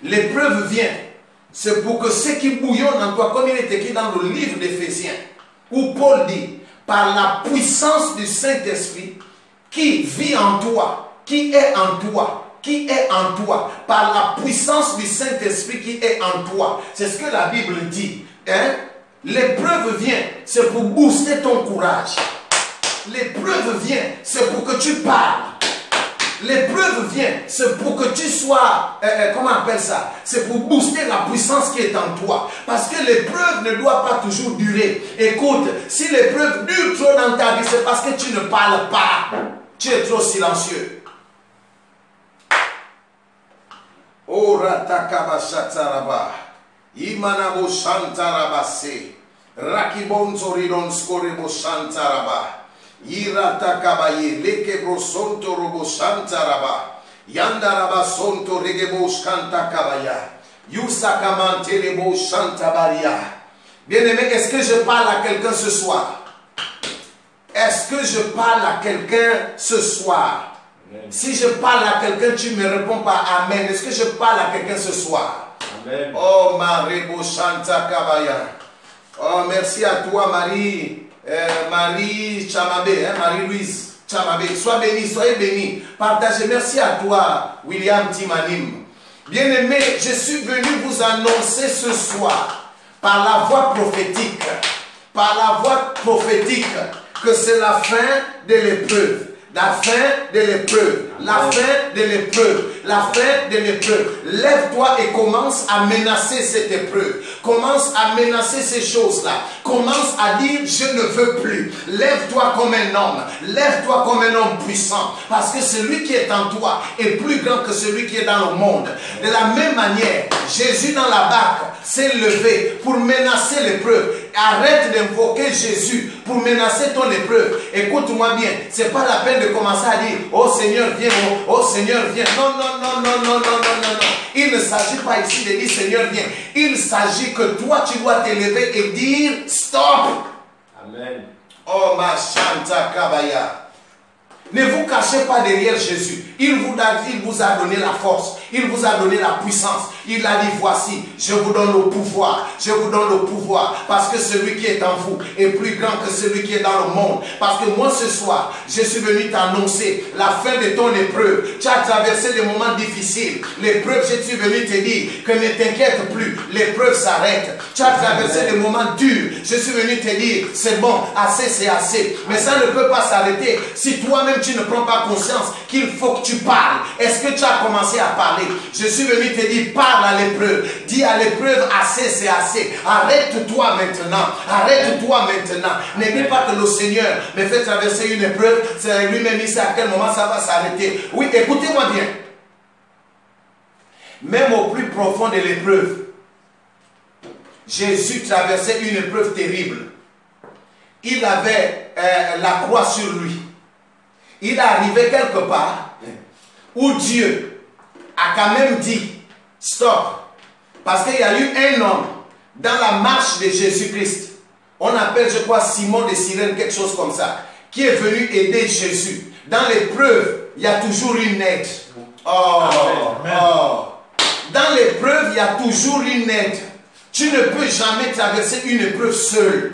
L'épreuve vient, c'est pour que ce qui bouillonne en toi, comme il est écrit dans le livre d'Éphésiens, où Paul dit, par la puissance du Saint-Esprit, qui vit en toi, qui est en toi, par la puissance du Saint-Esprit qui est en toi. C'est ce que la Bible dit. Hein? L'épreuve vient, c'est pour booster ton courage. L'épreuve vient, c'est pour que tu parles. L'épreuve vient, c'est pour que tu sois, comment on appelle ça? C'est pour booster la puissance qui est en toi. Parce que l'épreuve ne doit pas toujours durer. Écoute, si l'épreuve dure trop dans ta vie, c'est parce que tu ne parles pas. Tu es trop silencieux. Oh, ratakabashataraba. Imanabo shantarabase. Rakibonzo ridon skorebo shantaraba. Yirata kabaye lekebro sonto robo shantaraba. Yandaraba sonto regebo shanta kabaya. Yusakamante lebo shantabaria. Bien-aimé, est-ce que je parle à quelqu'un ce soir? Est-ce que je parle à quelqu'un ce soir? Amen. Si je parle à quelqu'un, tu ne me réponds pas Amen. Est-ce que je parle à quelqu'un ce soir? Amen. Oh, Marebo Shanta Kabaya. Oh, merci à toi, Marie. Marie Chamabé, hein, Marie-Louise Chamabé. Sois béni, soyez béni. Partagez. Merci à toi, William Timanim. Bien-aimé, je suis venu vous annoncer ce soir, par la voix prophétique, que c'est la fin de l'épreuve. La fin de l'épreuve, la fin de l'épreuve, la fin de l'épreuve. Lève-toi et commence à menacer cette épreuve. Commence à menacer ces choses-là. Commence à dire, je ne veux plus. Lève-toi comme un homme. Lève-toi comme un homme puissant. Parce que celui qui est en toi est plus grand que celui qui est dans le monde. De la même manière, Jésus dans la barque s'est levé pour menacer l'épreuve. Arrête d'invoquer Jésus pour menacer ton épreuve. Écoute-moi bien, c'est pas la peine de commencer à dire, oh Seigneur viens, oh Seigneur viens. Non, non, non, non, non, non, non, non, non. Il ne s'agit pas ici de dire Seigneur viens. Il s'agit que toi tu dois t'élever et dire stop. Amen. Oh ma Shanta Kabaya. Ne vous cachez pas derrière Jésus. Il vous a donné la force. Il vous a donné la puissance. Il a dit, voici, je vous donne le pouvoir. Je vous donne le pouvoir. Parce que celui qui est en vous est plus grand que celui qui est dans le monde. Parce que moi, ce soir, je suis venu t'annoncer la fin de ton épreuve. Tu as traversé des moments difficiles. L'épreuve, je suis venu te dire que ne t'inquiète plus. L'épreuve s'arrête. Tu as traversé des moments durs. Je suis venu te dire, c'est bon, assez, c'est assez. Mais ça ne peut pas s'arrêter si toi-même tu ne prends pas conscience qu'il faut que tu parles. Est-ce que tu as commencé à parler? Je suis venu te dire, parle à l'épreuve. Dis à l'épreuve, assez, c'est assez. Arrête-toi maintenant. Arrête-toi maintenant. Ne dis pas que le Seigneur me fait traverser une épreuve. C'est lui-même, il sait à quel moment ça va s'arrêter. Oui, écoutez-moi bien. Même au plus profond de l'épreuve, Jésus traversait une épreuve terrible. Il avait la croix sur lui. Il est arrivé quelque part où Dieu a quand même dit stop. Parce qu'il y a eu un homme dans la marche de Jésus-Christ. On appelle, je crois, Simon de Cyrène, quelque chose comme ça, qui est venu aider Jésus. Dans l'épreuve, il y a toujours une aide. Oh, oh. Dans l'épreuve, il y a toujours une aide. Tu ne peux jamais traverser une épreuve seul.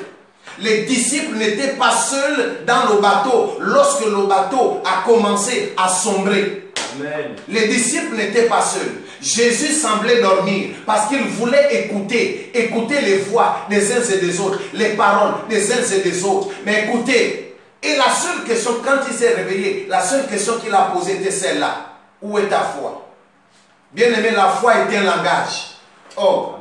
Les disciples n'étaient pas seuls dans le bateau lorsque le bateau a commencé à sombrer. Amen. Les disciples n'étaient pas seuls. Jésus semblait dormir parce qu'il voulait écouter les voix des uns et des autres, les paroles des uns et des autres. Mais écoutez, et la seule question, quand il s'est réveillé, la seule question qu'il a posée était celle-là. Où est ta foi? Bien-aimé, la foi est un langage. Oh,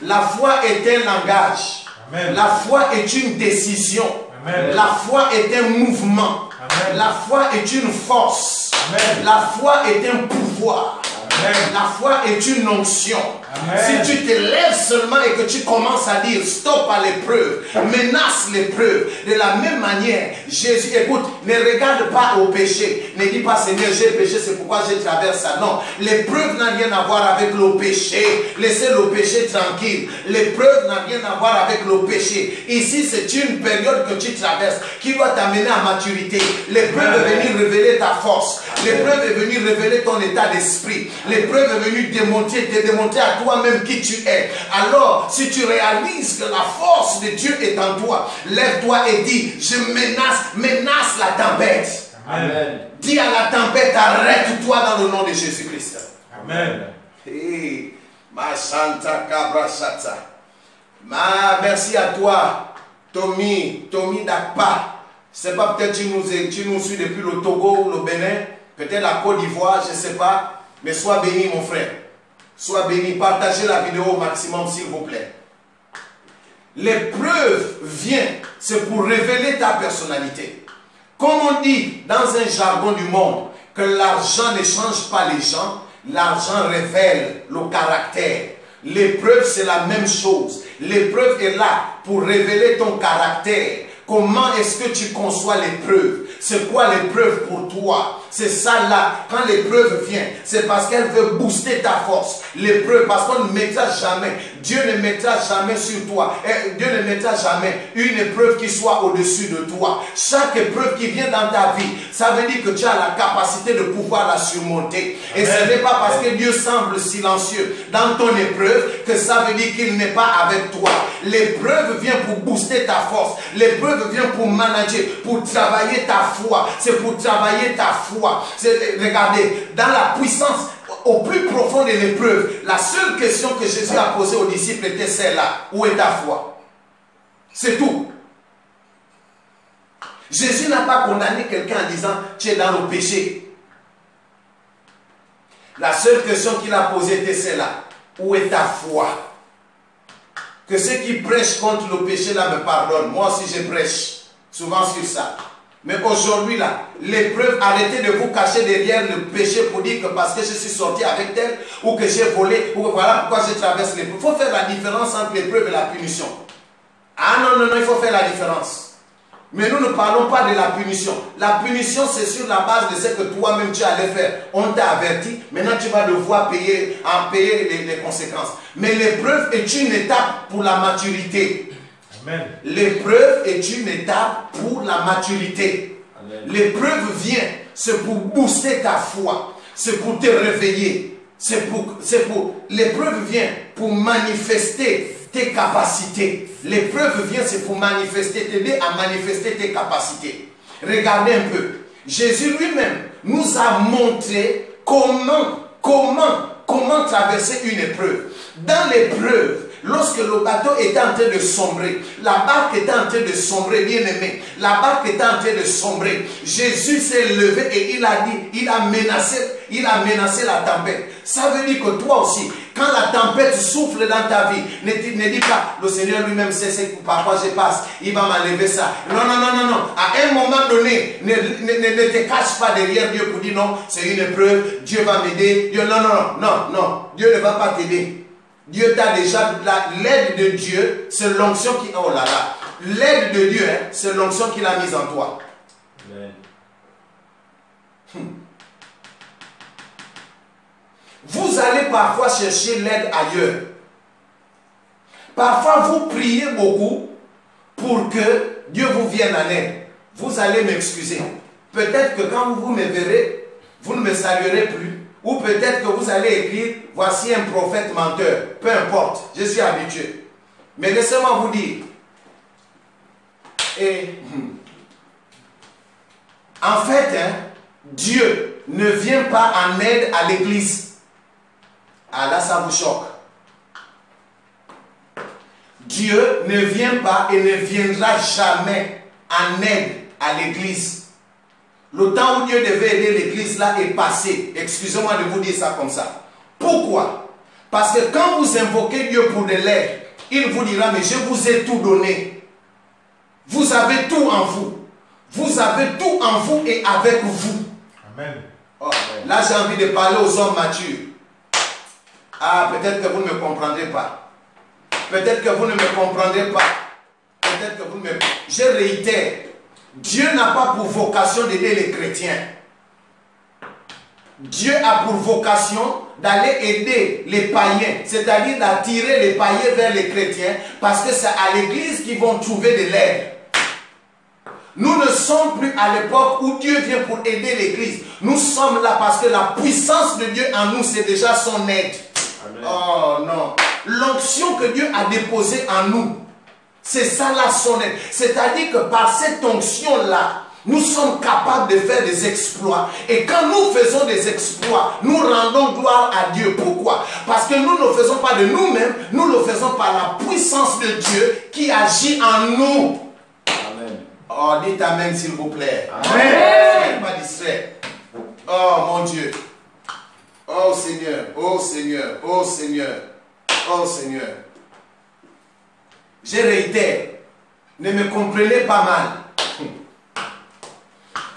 la foi est un langage. Amen. La foi est une décision. Amen. La foi est un mouvement. Amen. La foi est une force. Amen. La foi est un pouvoir. Amen. La foi est une onction. Amen. Si tu te lèves seulement et que tu commences à dire stop à l'épreuve, menace l'épreuve, de la même manière, Jésus, écoute, ne regarde pas au péché. Ne dis pas Seigneur, j'ai péché, c'est pourquoi je traverse ça. Non, l'épreuve n'a rien à voir avec le péché. Laissez le péché tranquille. L'épreuve n'a rien à voir avec le péché. Ici, c'est une période que tu traverses qui doit t'amener à maturité. L'épreuve est venue révéler ta force. L'épreuve est venue révéler ton état d'esprit. L'épreuve est venue te démontrer à toi-même qui tu es. Alors, si tu réalises que la force de Dieu est en toi, lève-toi et dis, je menace la tempête. Amen. Dis à la tempête, arrête-toi dans le nom de Jésus-Christ. Amen. Hey, ma Santa Cabra Sata. Merci à toi, Tommy Dakpa. C'est pas peut-être tu nous suis depuis le Togo ou le Bénin, peut-être la Côte d'Ivoire, je ne sais pas. Mais sois béni, mon frère. Sois béni. Partagez la vidéo au maximum, s'il vous plaît. L'épreuve vient, c'est pour révéler ta personnalité. Comme on dit dans un jargon du monde, que l'argent ne change pas les gens, l'argent révèle le caractère. L'épreuve, c'est la même chose. L'épreuve est là pour révéler ton caractère. Comment est-ce que tu conçois l'épreuve? C'est quoi l'épreuve pour toi? C'est ça là. Quand l'épreuve vient, c'est parce qu'elle veut booster ta force. L'épreuve, parce qu'on ne mettra jamais, Dieu ne mettra jamais sur toi. Dieu ne mettra jamais une épreuve qui soit au-dessus de toi. Chaque épreuve qui vient dans ta vie, ça veut dire que tu as la capacité de pouvoir la surmonter. Et ce n'est pas parce que Dieu semble silencieux dans ton épreuve que ça veut dire qu'il n'est pas avec toi. L'épreuve vient pour booster ta force. L'épreuve vient pour manager, pour travailler ta foi. C'est pour travailler ta foi. Regardez, dans la puissance, au plus profond de l'épreuve, la seule question que Jésus a posée aux disciples était celle-là. Où est ta foi? C'est tout. Jésus n'a pas condamné quelqu'un en disant, tu es dans le péché. La seule question qu'il a posée était celle-là. Où est ta foi? Que ceux qui prêchent contre le péché là me pardonnent. Moi aussi je prêche souvent sur ça. Mais aujourd'hui là, l'épreuve, arrêtez de vous cacher derrière le péché pour dire que parce que je suis sorti avec elle, ou que j'ai volé, ou que voilà pourquoi je traverse l'épreuve. Il faut faire la différence entre l'épreuve et la punition. Ah non, il faut faire la différence. Mais nous ne parlons pas de la punition. La punition, c'est sur la base de ce que toi-même tu allais faire. On t'a averti, maintenant tu vas devoir payer les conséquences. Mais l'épreuve est une étape pour la maturité. L'épreuve est une étape pour la maturité. L'épreuve vient, c'est pour booster ta foi, c'est pour te réveiller, l'épreuve vient pour manifester tes capacités. L'épreuve vient, c'est pour manifester, t'aider à manifester tes capacités. Regardez un peu. Jésus lui-même nous a montré comment traverser une épreuve. Dans l'épreuve, lorsque le bateau était en train de sombrer, la barque était en train de sombrer, bien aimé, la barque était en train de sombrer, Jésus s'est levé et il a dit, il a menacé la tempête. Ça veut dire que toi aussi, quand la tempête souffle dans ta vie, ne dis pas, le Seigneur lui-même sait par quoi je passe, il va m'enlever ça. Non. À un moment donné, ne te cache pas derrière Dieu pour dire non, c'est une épreuve, Dieu va m'aider. Non, Dieu ne va pas t'aider. Dieu t'a déjà, l'aide de Dieu, c'est l'onction qui... Oh là là, l'aide de Dieu, hein, c'est l'onction qu'il a mise en toi. Amen. Vous allez parfois chercher l'aide ailleurs. Parfois, vous priez beaucoup pour que Dieu vous vienne en aide. Vous allez m'excuser. Peut-être que quand vous me verrez, vous ne me saluerez plus. Ou peut-être que vous allez écrire, voici un prophète menteur. Peu importe, je suis habitué. Mais laissez-moi vous dire. En fait, Dieu ne vient pas en aide à l'église. Ah là, ça vous choque. Dieu ne vient pas et ne viendra jamais en aide à l'église. Le temps où Dieu devait aider l'église là est passé. Excusez-moi de vous dire ça comme ça. Pourquoi? Parce que quand vous invoquez Dieu pour de l'aide, il vous dira, mais je vous ai tout donné. Vous avez tout en vous. Vous avez tout en vous et avec vous. Amen. Oh, là, j'ai envie de parler aux hommes matures. Ah, peut-être que vous ne me comprendrez pas. Peut-être que vous ne me comprendrez pas. Peut-être que vous ne me... Je réitère. Dieu n'a pas pour vocation d'aider les chrétiens. Dieu a pour vocation d'aller aider les païens, c'est-à-dire d'attirer les païens vers les chrétiens, parce que c'est à l'église qu'ils vont trouver de l'aide. Nous ne sommes plus à l'époque où Dieu vient pour aider l'église. Nous sommes là parce que la puissance de Dieu en nous, c'est déjà son aide. Amen. Oh non. L'onction que Dieu a déposée en nous, c'est ça la son aide. C'est-à-dire que par cette onction-là, nous sommes capables de faire des exploits. Et quand nous faisons des exploits, nous rendons gloire à Dieu. Pourquoi? Parce que nous ne le faisons pas de nous-mêmes, nous le faisons par la puissance de Dieu qui agit en nous. Amen. Oh, dites Amen s'il vous plaît. Amen. Pas distrait. Oh mon Dieu. Oh Seigneur, oh Seigneur, oh Seigneur, oh Seigneur. Je réitère, ne me comprenez pas mal.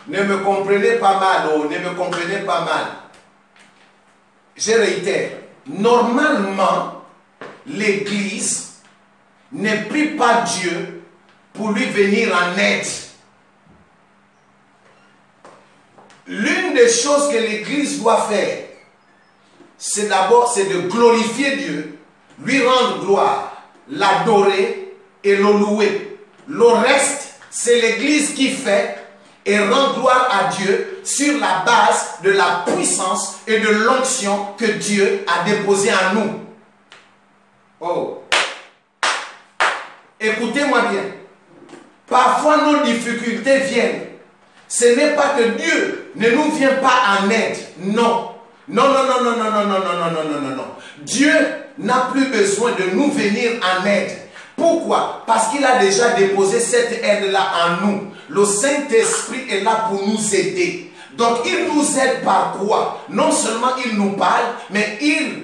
Ne me comprenez pas mal, oh, ne me comprenez pas mal. Je réitère, normalement, l'Église ne prie pas Dieu pour lui venir en aide. L'une des choses que l'Église doit faire, c'est d'abord de glorifier Dieu, lui rendre gloire, l'adorer et le louer. Le reste, c'est l'Église qui fait et rend gloire à Dieu sur la base de la puissance et de l'onction que Dieu a déposée en nous. Oh. Écoutez-moi bien. Parfois nos difficultés viennent. Ce n'est pas que Dieu ne nous vient pas en aide. Non. Non. Dieu n'a plus besoin de nous venir en aide. Pourquoi? Parce qu'il a déjà déposé cette aide-là en nous. Le Saint-Esprit est là pour nous aider. Donc il nous aide par quoi? Non seulement il nous parle, mais il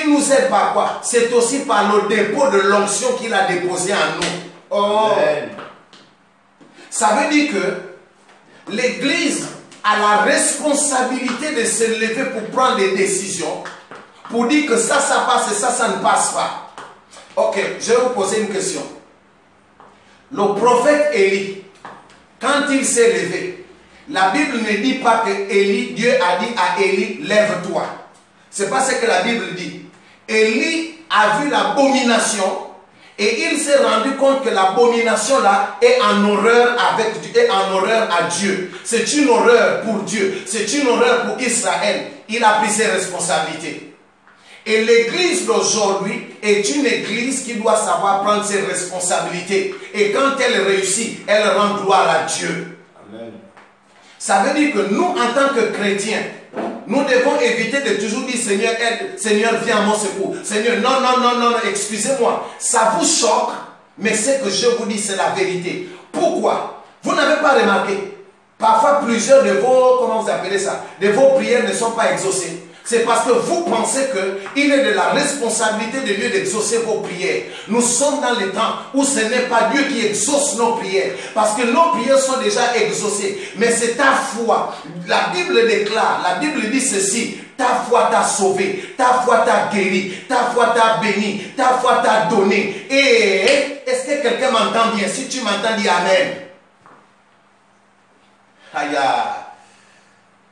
nous aide par quoi? C'est aussi par le dépôt de l'onction qu'il a déposé en nous. Oh. Amen. Ça veut dire que l'Église a la responsabilité de se lever pour prendre des décisions, pour dire que ça passe et ça ne passe pas. Ok, je vais vous poser une question. Le prophète Élie, quand il s'est levé, la Bible ne dit pas que Dieu a dit à Élie, lève-toi. C'est pas ce que la Bible dit. Élie a vu l'abomination et il s'est rendu compte que l'abomination là est en horreur avec Dieu, est en horreur à Dieu. C'est une horreur pour Dieu, c'est une horreur pour Israël. il a pris ses responsabilités. Et l'église d'aujourd'hui est une église qui doit savoir prendre ses responsabilités. Et quand elle réussit, elle rend gloire à Dieu. Amen. Ça veut dire que nous, en tant que chrétiens, nous devons éviter de toujours dire Seigneur, aide, Seigneur, viens à mon secours. Seigneur, non, non, non, non, non, excusez-moi. Ça vous choque, mais ce que je vous dis, c'est la vérité. Pourquoi? Vous n'avez pas remarqué? Parfois, plusieurs de vos, comment vous appelez ça, de vos prières ne sont pas exaucées. C'est parce que vous pensez qu'il est de la responsabilité de Dieu d'exaucer vos prières. Nous sommes dans les temps où ce n'est pas Dieu qui exauce nos prières. Parce que nos prières sont déjà exaucées. Mais c'est ta foi. La Bible déclare, la Bible dit ceci. Ta foi t'a sauvé. Ta foi t'a guéri. Ta foi t'a béni. Ta foi t'a donné. Et est-ce que quelqu'un m'entend bien? Si tu m'entends, dis Amen. Aïe.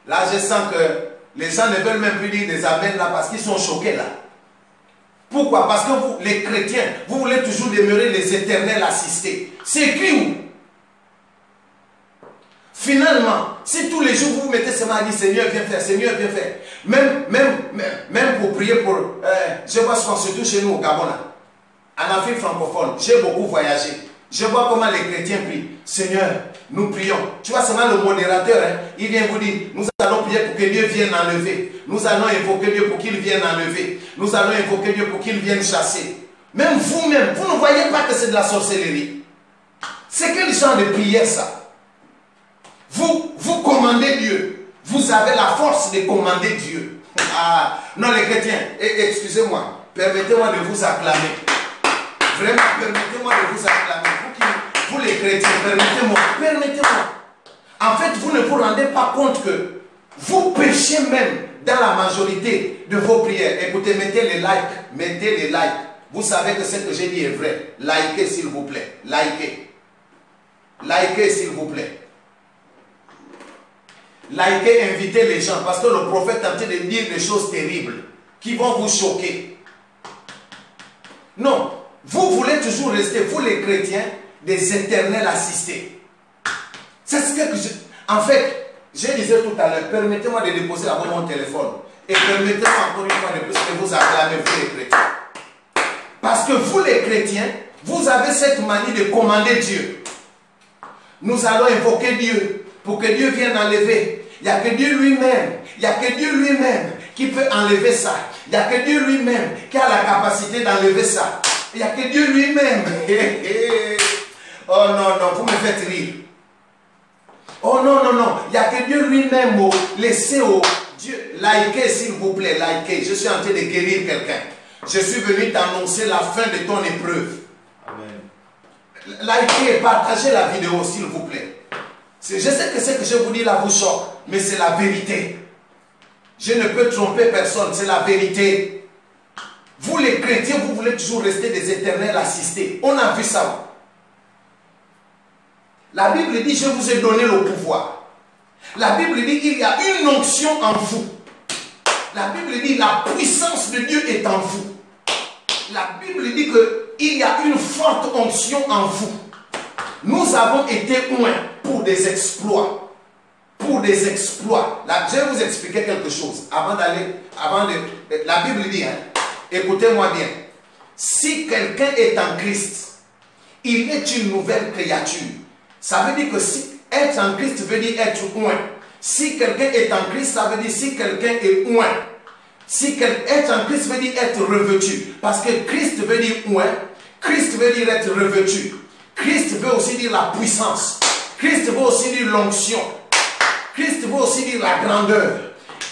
Là, je sens que les gens ne veulent même plus dire des amens là parce qu'ils sont choqués là. Pourquoi? Parce que vous, les chrétiens, vous voulez toujours demeurer les éternels assistés. C'est écrit où? Finalement, si tous les jours vous vous mettez seulement à dire Seigneur viens faire, Seigneur viens faire. Même pour prier pour... je vois ce qu'on se touche chez nous au Gabon là. En Afrique francophone, j'ai beaucoup voyagé. Je vois comment les chrétiens prient. Seigneur, nous prions. Tu vois seulement le modérateur, hein, il vient vous dire, nous allons prier pour que Dieu vienne enlever. Nous allons invoquer Dieu pour qu'il vienne enlever. Nous allons invoquer Dieu pour qu'il vienne chasser. Même vous-même, vous ne voyez pas que c'est de la sorcellerie. C'est quel genre de prière ça? Vous commandez Dieu. Vous avez la force de commander Dieu. Ah, non les chrétiens, excusez-moi, permettez-moi de vous acclamer. Vraiment, permettez-moi de vous acclamer. Vous les chrétiens, permettez-moi. En fait, vous ne vous rendez pas compte que vous péchez même dans la majorité de vos prières. Écoutez, mettez les likes, mettez les likes. Vous savez que ce que j'ai dit est vrai. Likez s'il vous plaît, likez. Likez s'il vous plaît. Likez, invitez les gens parce que le prophète est en train de dire des choses terribles qui vont vous choquer. Non. Vous voulez toujours rester, vous les chrétiens, des éternels assistés. C'est ce que je... En fait, je disais tout à l'heure, permettez-moi de déposer d'abord mon téléphone. Et permettez-moi encore une fois de plus de vous acclamer, vous les chrétiens. Parce que vous les chrétiens, vous avez cette manie de commander Dieu. Nous allons invoquer Dieu pour que Dieu vienne enlever. Il n'y a que Dieu lui-même, il n'y a que Dieu lui-même qui peut enlever ça. Il n'y a que Dieu lui-même qui a la capacité d'enlever ça. Il n'y a que Dieu lui-même. Oh non, non, vous me faites rire. Oh non, non, non. Il n'y a que Dieu lui-même. Oh. Laissez au Dieu. Likez, s'il vous plaît, likez. Je suis en train de guérir quelqu'un. Je suis venu t'annoncer la fin de ton épreuve. Amen. Likez et partagez la vidéo, s'il vous plaît. Je sais que ce que je vous dis là vous choque, mais c'est la vérité. Je ne peux tromper personne, c'est la vérité. Vous les chrétiens, vous voulez toujours rester des éternels assistés. On a vu ça. La Bible dit, je vous ai donné le pouvoir. La Bible dit, il y a une onction en vous. La Bible dit, la puissance de Dieu est en vous. La Bible dit qu'il y a une forte onction en vous. Nous avons été oints pour des exploits. Pour des exploits. Là, je vais vous expliquer quelque chose. La Bible dit, hein, écoutez-moi bien. Si quelqu'un est en Christ, il est une nouvelle créature. Ça veut dire que si être en Christ veut dire être oint. Si quelqu'un est en Christ, ça veut dire si quelqu'un est oint. Être en Christ veut dire être revêtu. Parce que Christ veut dire oint. Christ veut dire être revêtu. Christ veut aussi dire la puissance. Christ veut aussi dire l'onction. Christ veut aussi dire la grandeur.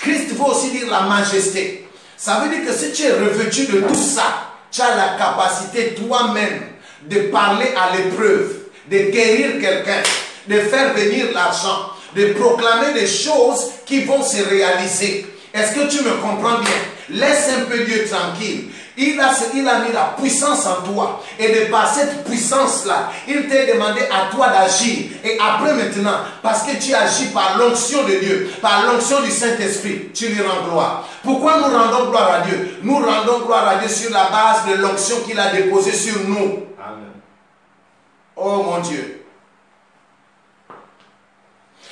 Christ veut aussi dire la majesté. Ça veut dire que si tu es revêtu de tout ça, tu as la capacité toi-même de parler à l'épreuve, de guérir quelqu'un, de faire venir l'argent, de proclamer des choses qui vont se réaliser. Est-ce que tu me comprends bien? Laisse un peu Dieu tranquille. Il a mis la puissance en toi. Et de par cette puissance-là, il t'a demandé à toi d'agir. Et après maintenant, parce que tu agis par l'onction de Dieu, par l'onction du Saint-Esprit, tu lui rends gloire. Pourquoi nous rendons gloire à Dieu? Nous rendons gloire à Dieu sur la base de l'onction qu'il a déposée sur nous. Amen. Oh mon Dieu.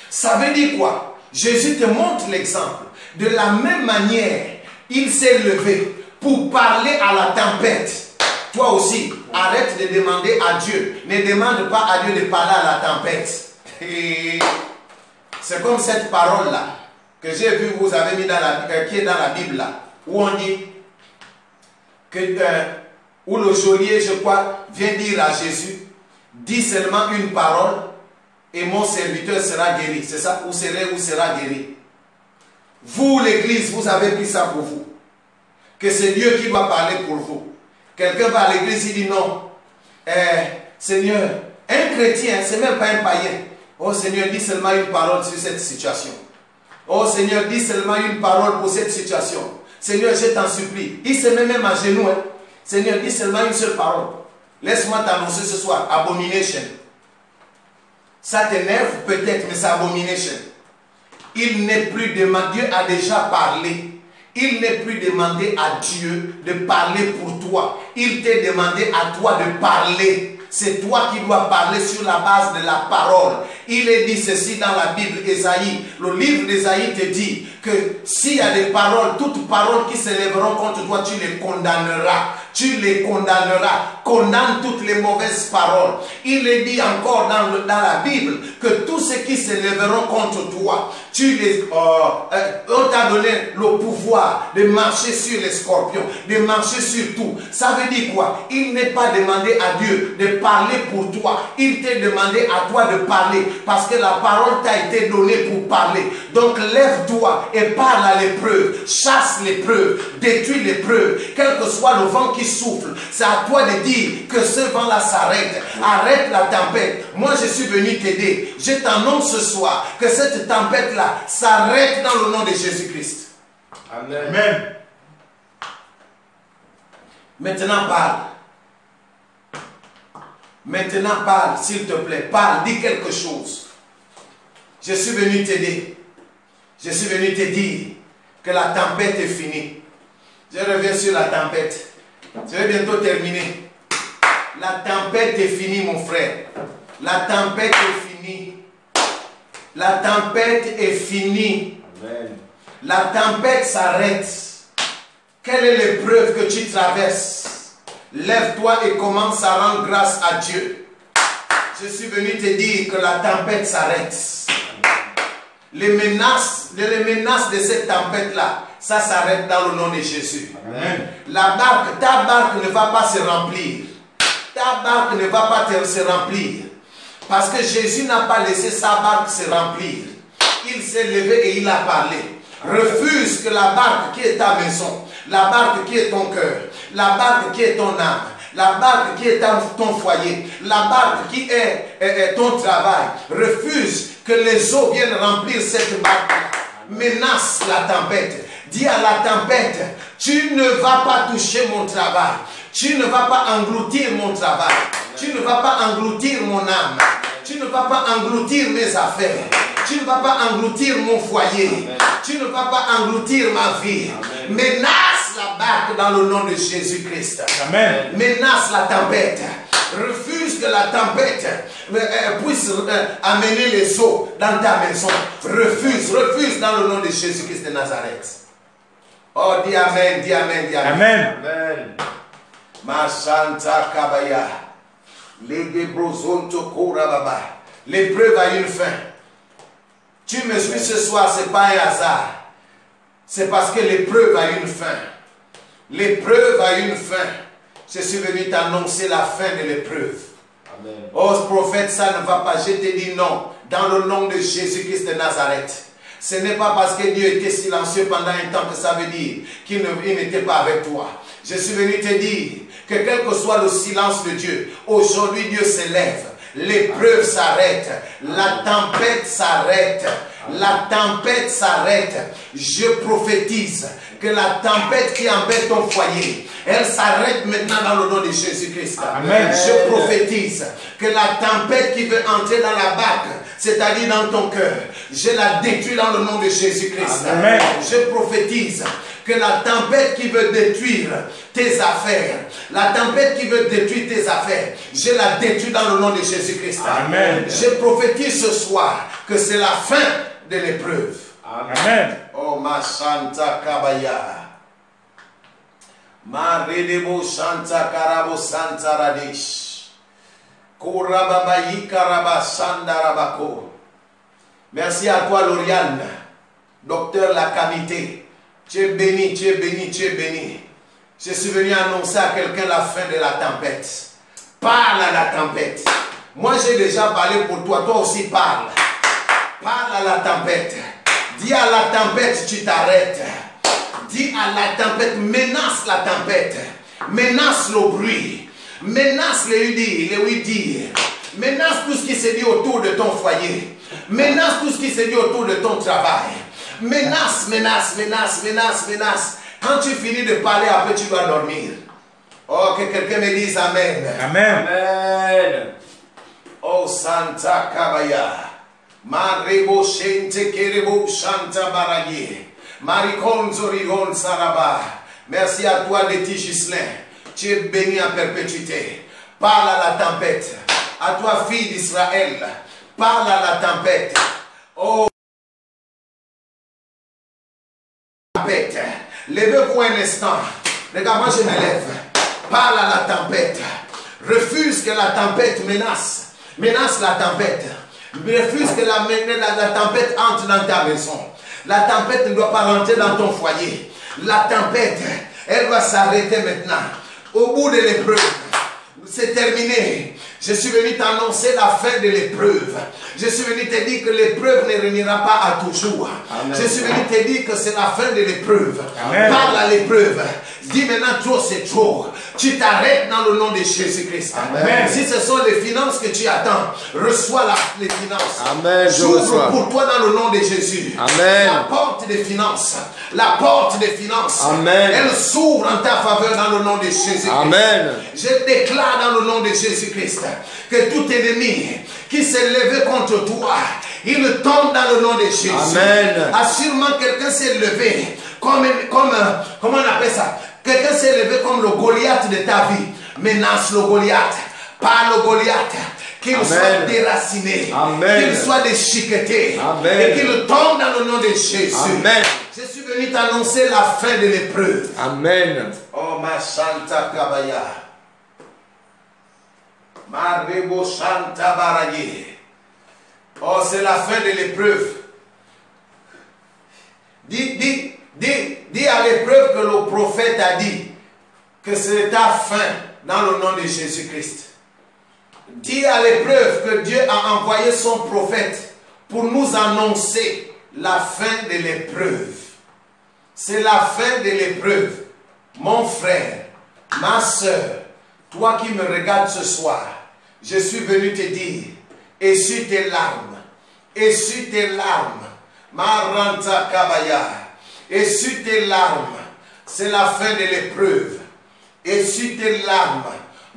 Ça veut dire quoi? Jésus te montre l'exemple. De la même manière, il s'est levé pour parler à la tempête. Toi aussi, arrête de demander à Dieu. Ne demande pas à Dieu de parler à la tempête. C'est comme cette parole-là que j'ai vu, vous avez mis dans qui est dans la Bible là, où on dit que où le geôlier, je crois, vient dire à Jésus, dis seulement une parole et mon serviteur sera guéri. C'est ça, ou sera guéri. Vous, l'église, vous avez pris ça pour vous. Que c'est Dieu qui doit parler pour vous. Quelqu'un va à l'église, il dit non. Seigneur, un chrétien, c'est même pas un païen. Oh Seigneur, dis seulement une parole sur cette situation. Oh Seigneur, dis seulement une parole pour cette situation. Seigneur, je t'en supplie. Il se met même à genoux. Hein. Seigneur, dis seulement une seule parole. Laisse-moi t'annoncer ce soir. Abomination. Ça t'énerve peut-être, mais c'est abomination. Il n'est plus demandé. Dieu a déjà parlé. Il n'est plus demandé à Dieu de parler pour toi. Il t'est demandé à toi de parler. C'est toi qui dois parler sur la base de la parole. Il est dit ceci dans la Bible, Ésaïe. Le livre d'Ésaïe te dit que s'il y a des paroles, toutes paroles qui s'élèveront contre toi, tu les condamneras. Tu les condamneras. Condamne toutes les mauvaises paroles. Il est dit encore dans la Bible que tous ceux qui s'élèveront contre toi, on t'a donné le pouvoir de marcher sur les scorpions, de marcher sur tout. Ça veut dire quoi? Il n'est pas demandé à Dieu de parler pour toi. Il t'est demandé à toi de parler parce que la parole t'a été donnée pour parler. Donc lève-toi et parle à l'épreuve. Chasse l'épreuve, détruis l'épreuve. Quel que soit le vent qui souffle, c'est à toi de dire que ce vent-là s'arrête. Arrête la tempête. Moi, je suis venu t'aider. Je t'annonce ce soir que cette tempête-là s'arrête dans le nom de Jésus-Christ. Amen. Amen. Maintenant, parle. Maintenant, parle, s'il te plaît. Parle, dis quelque chose. Je suis venu t'aider. Je suis venu te dire que la tempête est finie. Je reviens sur la tempête. Je vais bientôt terminer. La tempête est finie, mon frère. La tempête est finie. La tempête est finie. Amen. La tempête s'arrête. Quelle est l'épreuve que tu traverses? Lève-toi et commence à rendre grâce à Dieu. Je suis venu te dire que la tempête s'arrête. Les menaces de cette tempête-là, ça s'arrête dans le nom de Jésus. Amen. Ta barque ne va pas se remplir. Ta barque ne va pas se remplir. Parce que Jésus n'a pas laissé sa barque se remplir. Il s'est levé et il a parlé. Refuse que la barque qui est ta maison, la barque qui est ton cœur, la barque qui est ton âme, la barque qui est ton foyer, la barque qui est ton travail, refuse que les eaux viennent remplir cette barque. Menace la tempête. Dis à la tempête, tu ne vas pas toucher mon travail. Tu ne vas pas engloutir mon travail. Tu ne vas pas engloutir mon âme. Tu ne vas pas engloutir mes affaires. Tu ne vas pas engloutir mon foyer. Tu ne vas pas engloutir ma vie. Menace la barque dans le nom de Jésus-Christ. Amen. Menace la tempête. Refuse que la tempête puisse amener les eaux dans ta maison. Refuse dans le nom de Jésus-Christ de Nazareth. Oh, dis Amen, dis Amen, dis Amen. Amen. Amen. Mashanta Kabaya. L'épreuve a une fin. Tu me suis ce soir, ce n'est pas un hasard. C'est parce que l'épreuve a une fin. L'épreuve a une fin. Je suis venu t'annoncer la fin de l'épreuve. Oh prophète, ça ne va pas. Je te dis non. Dans le nom de Jésus-Christ de Nazareth. Ce n'est pas parce que Dieu était silencieux pendant un temps que ça veut dire qu'il n'était pas avec toi. Je suis venu te dire que quel que soit le silence de Dieu, aujourd'hui Dieu s'élève. L'épreuve s'arrête. La tempête s'arrête. La tempête s'arrête. Je prophétise que la tempête qui embête ton foyer, elle s'arrête maintenant dans le nom de Jésus-Christ. Je prophétise que la tempête qui veut entrer dans la barque, c'est-à-dire dans ton cœur, je la détruis dans le nom de Jésus-Christ. Je prophétise que la tempête qui veut détruire tes affaires, la tempête qui veut détruire tes affaires, je la détruis dans le nom de Jésus-Christ. Je prophétise ce soir que c'est la fin de l'épreuve. Amen. Oh, ma Shanta Kabaya. Ma Redebo Shanta Karabo Santa Radish. Korababayi Karaba Sandarabako. Merci à toi, Lauriane, docteur Lacamité. Tu es béni, tu es béni, tu es béni. Je suis venu annoncer à quelqu'un la fin de la tempête. Parle à la tempête. Moi, j'ai déjà parlé pour toi. Toi aussi, parle. Parle à la tempête. Dis à la tempête, tu t'arrêtes. Dis à la tempête, menace la tempête. Menace le bruit. Menace les oui-dire. Menace tout ce qui se dit autour de ton foyer. Menace tout ce qui se dit autour de ton travail. Menace, menace, menace, menace, menace. Quand tu finis de parler, après tu dois dormir. Oh, que quelqu'un me dise Amen. Amen. Amen. Oh, Santa Kabaya. Marebo Shente Kerebo Shanta Baragye. Marikonzo Rigon Saraba. Merci à toi, Letty Gislin. Tu es béni en perpétuité. Parle à la tempête. À toi, fille d'Israël. Parle à la tempête. Oh, tempête. Levez-vous un instant. Regarde, moi je me lève. Parle à la tempête. Refuse que la tempête menace. Menace la tempête. Refuse que la tempête entre dans ta maison. La tempête ne doit pas rentrer dans ton foyer. La tempête, elle va s'arrêter maintenant. Au bout de l'épreuve, c'est terminé. Je suis venu t'annoncer la fin de l'épreuve. Je suis venu te dire que l'épreuve ne réunira pas à toujours. Amen. Je suis venu te dire que c'est la fin de l'épreuve. Parle à l'épreuve. Dis maintenant trop c'est trop. Tu t'arrêtes dans le nom de Jésus-Christ. Si ce sont les finances que tu attends, reçois les finances. J'ouvre pour toi dans le nom de Jésus. Amen. La porte des finances. La porte des finances. Amen. Elle s'ouvre en ta faveur dans le nom de Jésus-Christ. Amen. Je déclare dans le nom de Jésus-Christ que tout ennemi qui s'est levé contre toi, il tombe dans le nom de Jésus. Amen. Assurément quelqu'un s'est levé comme comment on appelle ça? Quelqu'un s'est levé comme le Goliath de ta vie. Menace le Goliath. Parle au Goliath. Qu'il soit déraciné. Qu'il soit déchiqueté. Et qu'il tombe dans le nom de Jésus. Amen. Je suis venu t'annoncer la fin de l'épreuve. Amen. Oh ma Santa Kabaya. Ma Rebo Santa Baraye. Oh, c'est la fin de l'épreuve. Dis à l'épreuve que le prophète a dit que c'est ta fin dans le nom de Jésus-Christ. Dis à l'épreuve que Dieu a envoyé son prophète pour nous annoncer la fin de l'épreuve. C'est la fin de l'épreuve. Mon frère, ma soeur, toi qui me regardes ce soir, je suis venu te dire, essuie tes larmes, essuie tes larmes, Maranta Kabaya, essuie tes larmes, c'est la fin de l'épreuve, essuie tes larmes,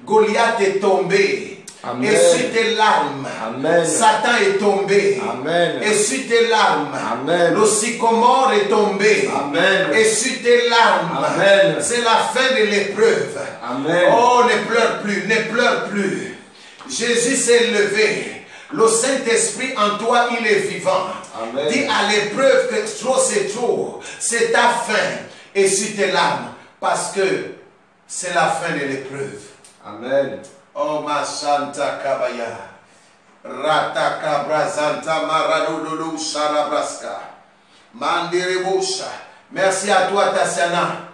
Goliath est tombé, Amen. Essuie tes larmes, Amen. Satan est tombé, Amen. Essuie tes larmes, Amen. Le sycomore est tombé, Amen. Essuie tes larmes, c'est la fin de l'épreuve. Oh, ne pleure plus, ne pleure plus. Jésus s'est levé. Le Saint-Esprit en toi, il est vivant. Amen. Dis à l'épreuve que trop c'est trop. C'est ta fin. Essuie tes larmes. Parce que c'est la fin de l'épreuve. Amen. Oh ma Santa Kabaya. Rataka Brazanta Maradodo Sharabraska. Mandirebusha. Merci à toi, Tassiana.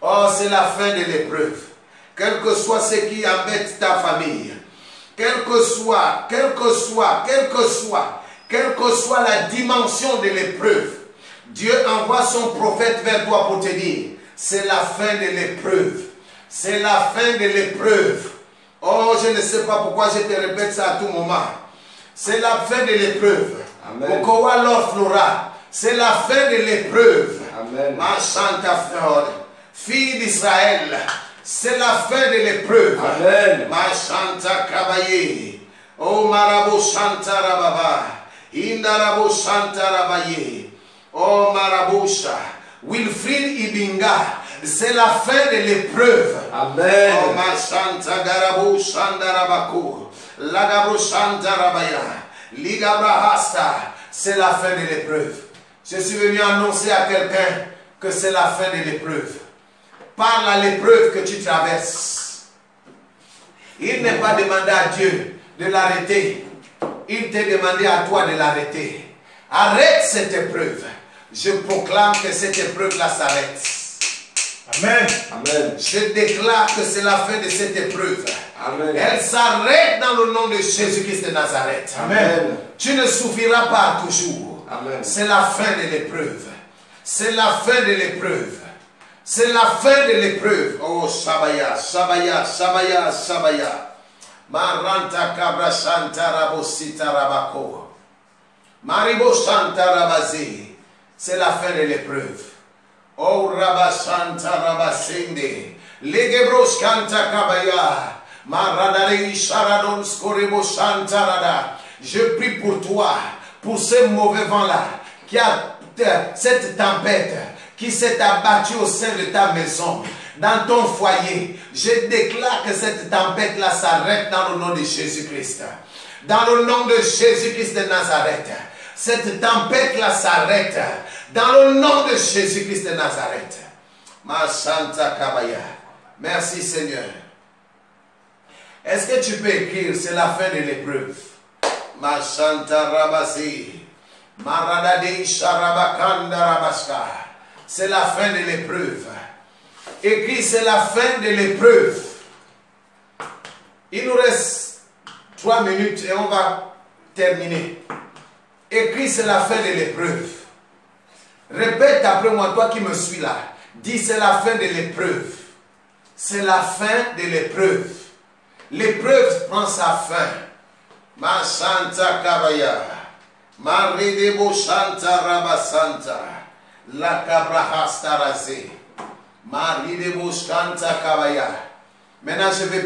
Oh, c'est la fin de l'épreuve. Quel que soit ce qui embête ta famille. Quelle que soit la dimension de l'épreuve, Dieu envoie son prophète vers toi pour te dire, c'est la fin de l'épreuve. C'est la fin de l'épreuve. Oh, je ne sais pas pourquoi je te répète ça à tout moment. C'est la fin de l'épreuve. C'est la fin de l'épreuve. Ma chanta frère, fille d'Israël. C'est la fin de l'épreuve. Amen. Ma Shanta Kabaye. Oh Marabo Shanta Rababa. Indarabo Shanta Rabaye. Oh Marabosha. Wilfrid Ibinga. C'est la fin de l'épreuve. Amen. Oh Ma Shanta Garabo Shanta Rabako. Lagabro Shanta Rabaya. Ligabra Hasta. C'est la fin de l'épreuve. Je suis venu annoncer à quelqu'un que c'est la fin de l'épreuve. Parle à l'épreuve que tu traverses. Il n'est pas demandé à Dieu de l'arrêter. Il t'a demandé à toi de l'arrêter. Arrête cette épreuve. Je proclame que cette épreuve-là s'arrête. Amen. Amen. Je déclare que c'est la fin de cette épreuve. Amen. Elle s'arrête dans le nom de Jésus-Christ de Nazareth. Amen. Tu ne souffriras pas toujours. Amen. C'est la fin de l'épreuve. C'est la fin de l'épreuve. C'est la fin de l'épreuve. Oh, Shabaya, Shabaya, Shabaya, Shabaya. Maranta Kabra Shanta Rabosita Rabako. Maribo Shanta Rabazi. C'est la fin de l'épreuve. Oh, Rabashanta Rabasende. Legebros Kanta Kabaya. Maradare Sharadon Skorebo Shanta Rada. Je prie pour toi, pour ce mauvais vent-là, qui a cette tempête qui s'est abattue au sein de ta maison, dans ton foyer. Je déclare que cette tempête-là s'arrête dans le nom de Jésus-Christ. Dans le nom de Jésus-Christ de Nazareth. Cette tempête-là s'arrête dans le nom de Jésus-Christ de Nazareth. Ma Santa Kabaya. Merci Seigneur. Est-ce que tu peux écrire, c'est la fin de l'épreuve? Ma Santa Rabasi. Maradade Sharabakanda Rabaska. C'est la fin de l'épreuve. Écris, c'est la fin de l'épreuve. Il nous reste 3 minutes et on va terminer. Écris, c'est la fin de l'épreuve. Répète après moi, toi qui me suis là. Dis, c'est la fin de l'épreuve. C'est la fin de l'épreuve. L'épreuve prend sa fin. Ma Santa Kabaya. Maridebo Shanta Rabasanta. La Cabrahastaraze. Maridebo Shanta Kabaya. Maintenant, je vais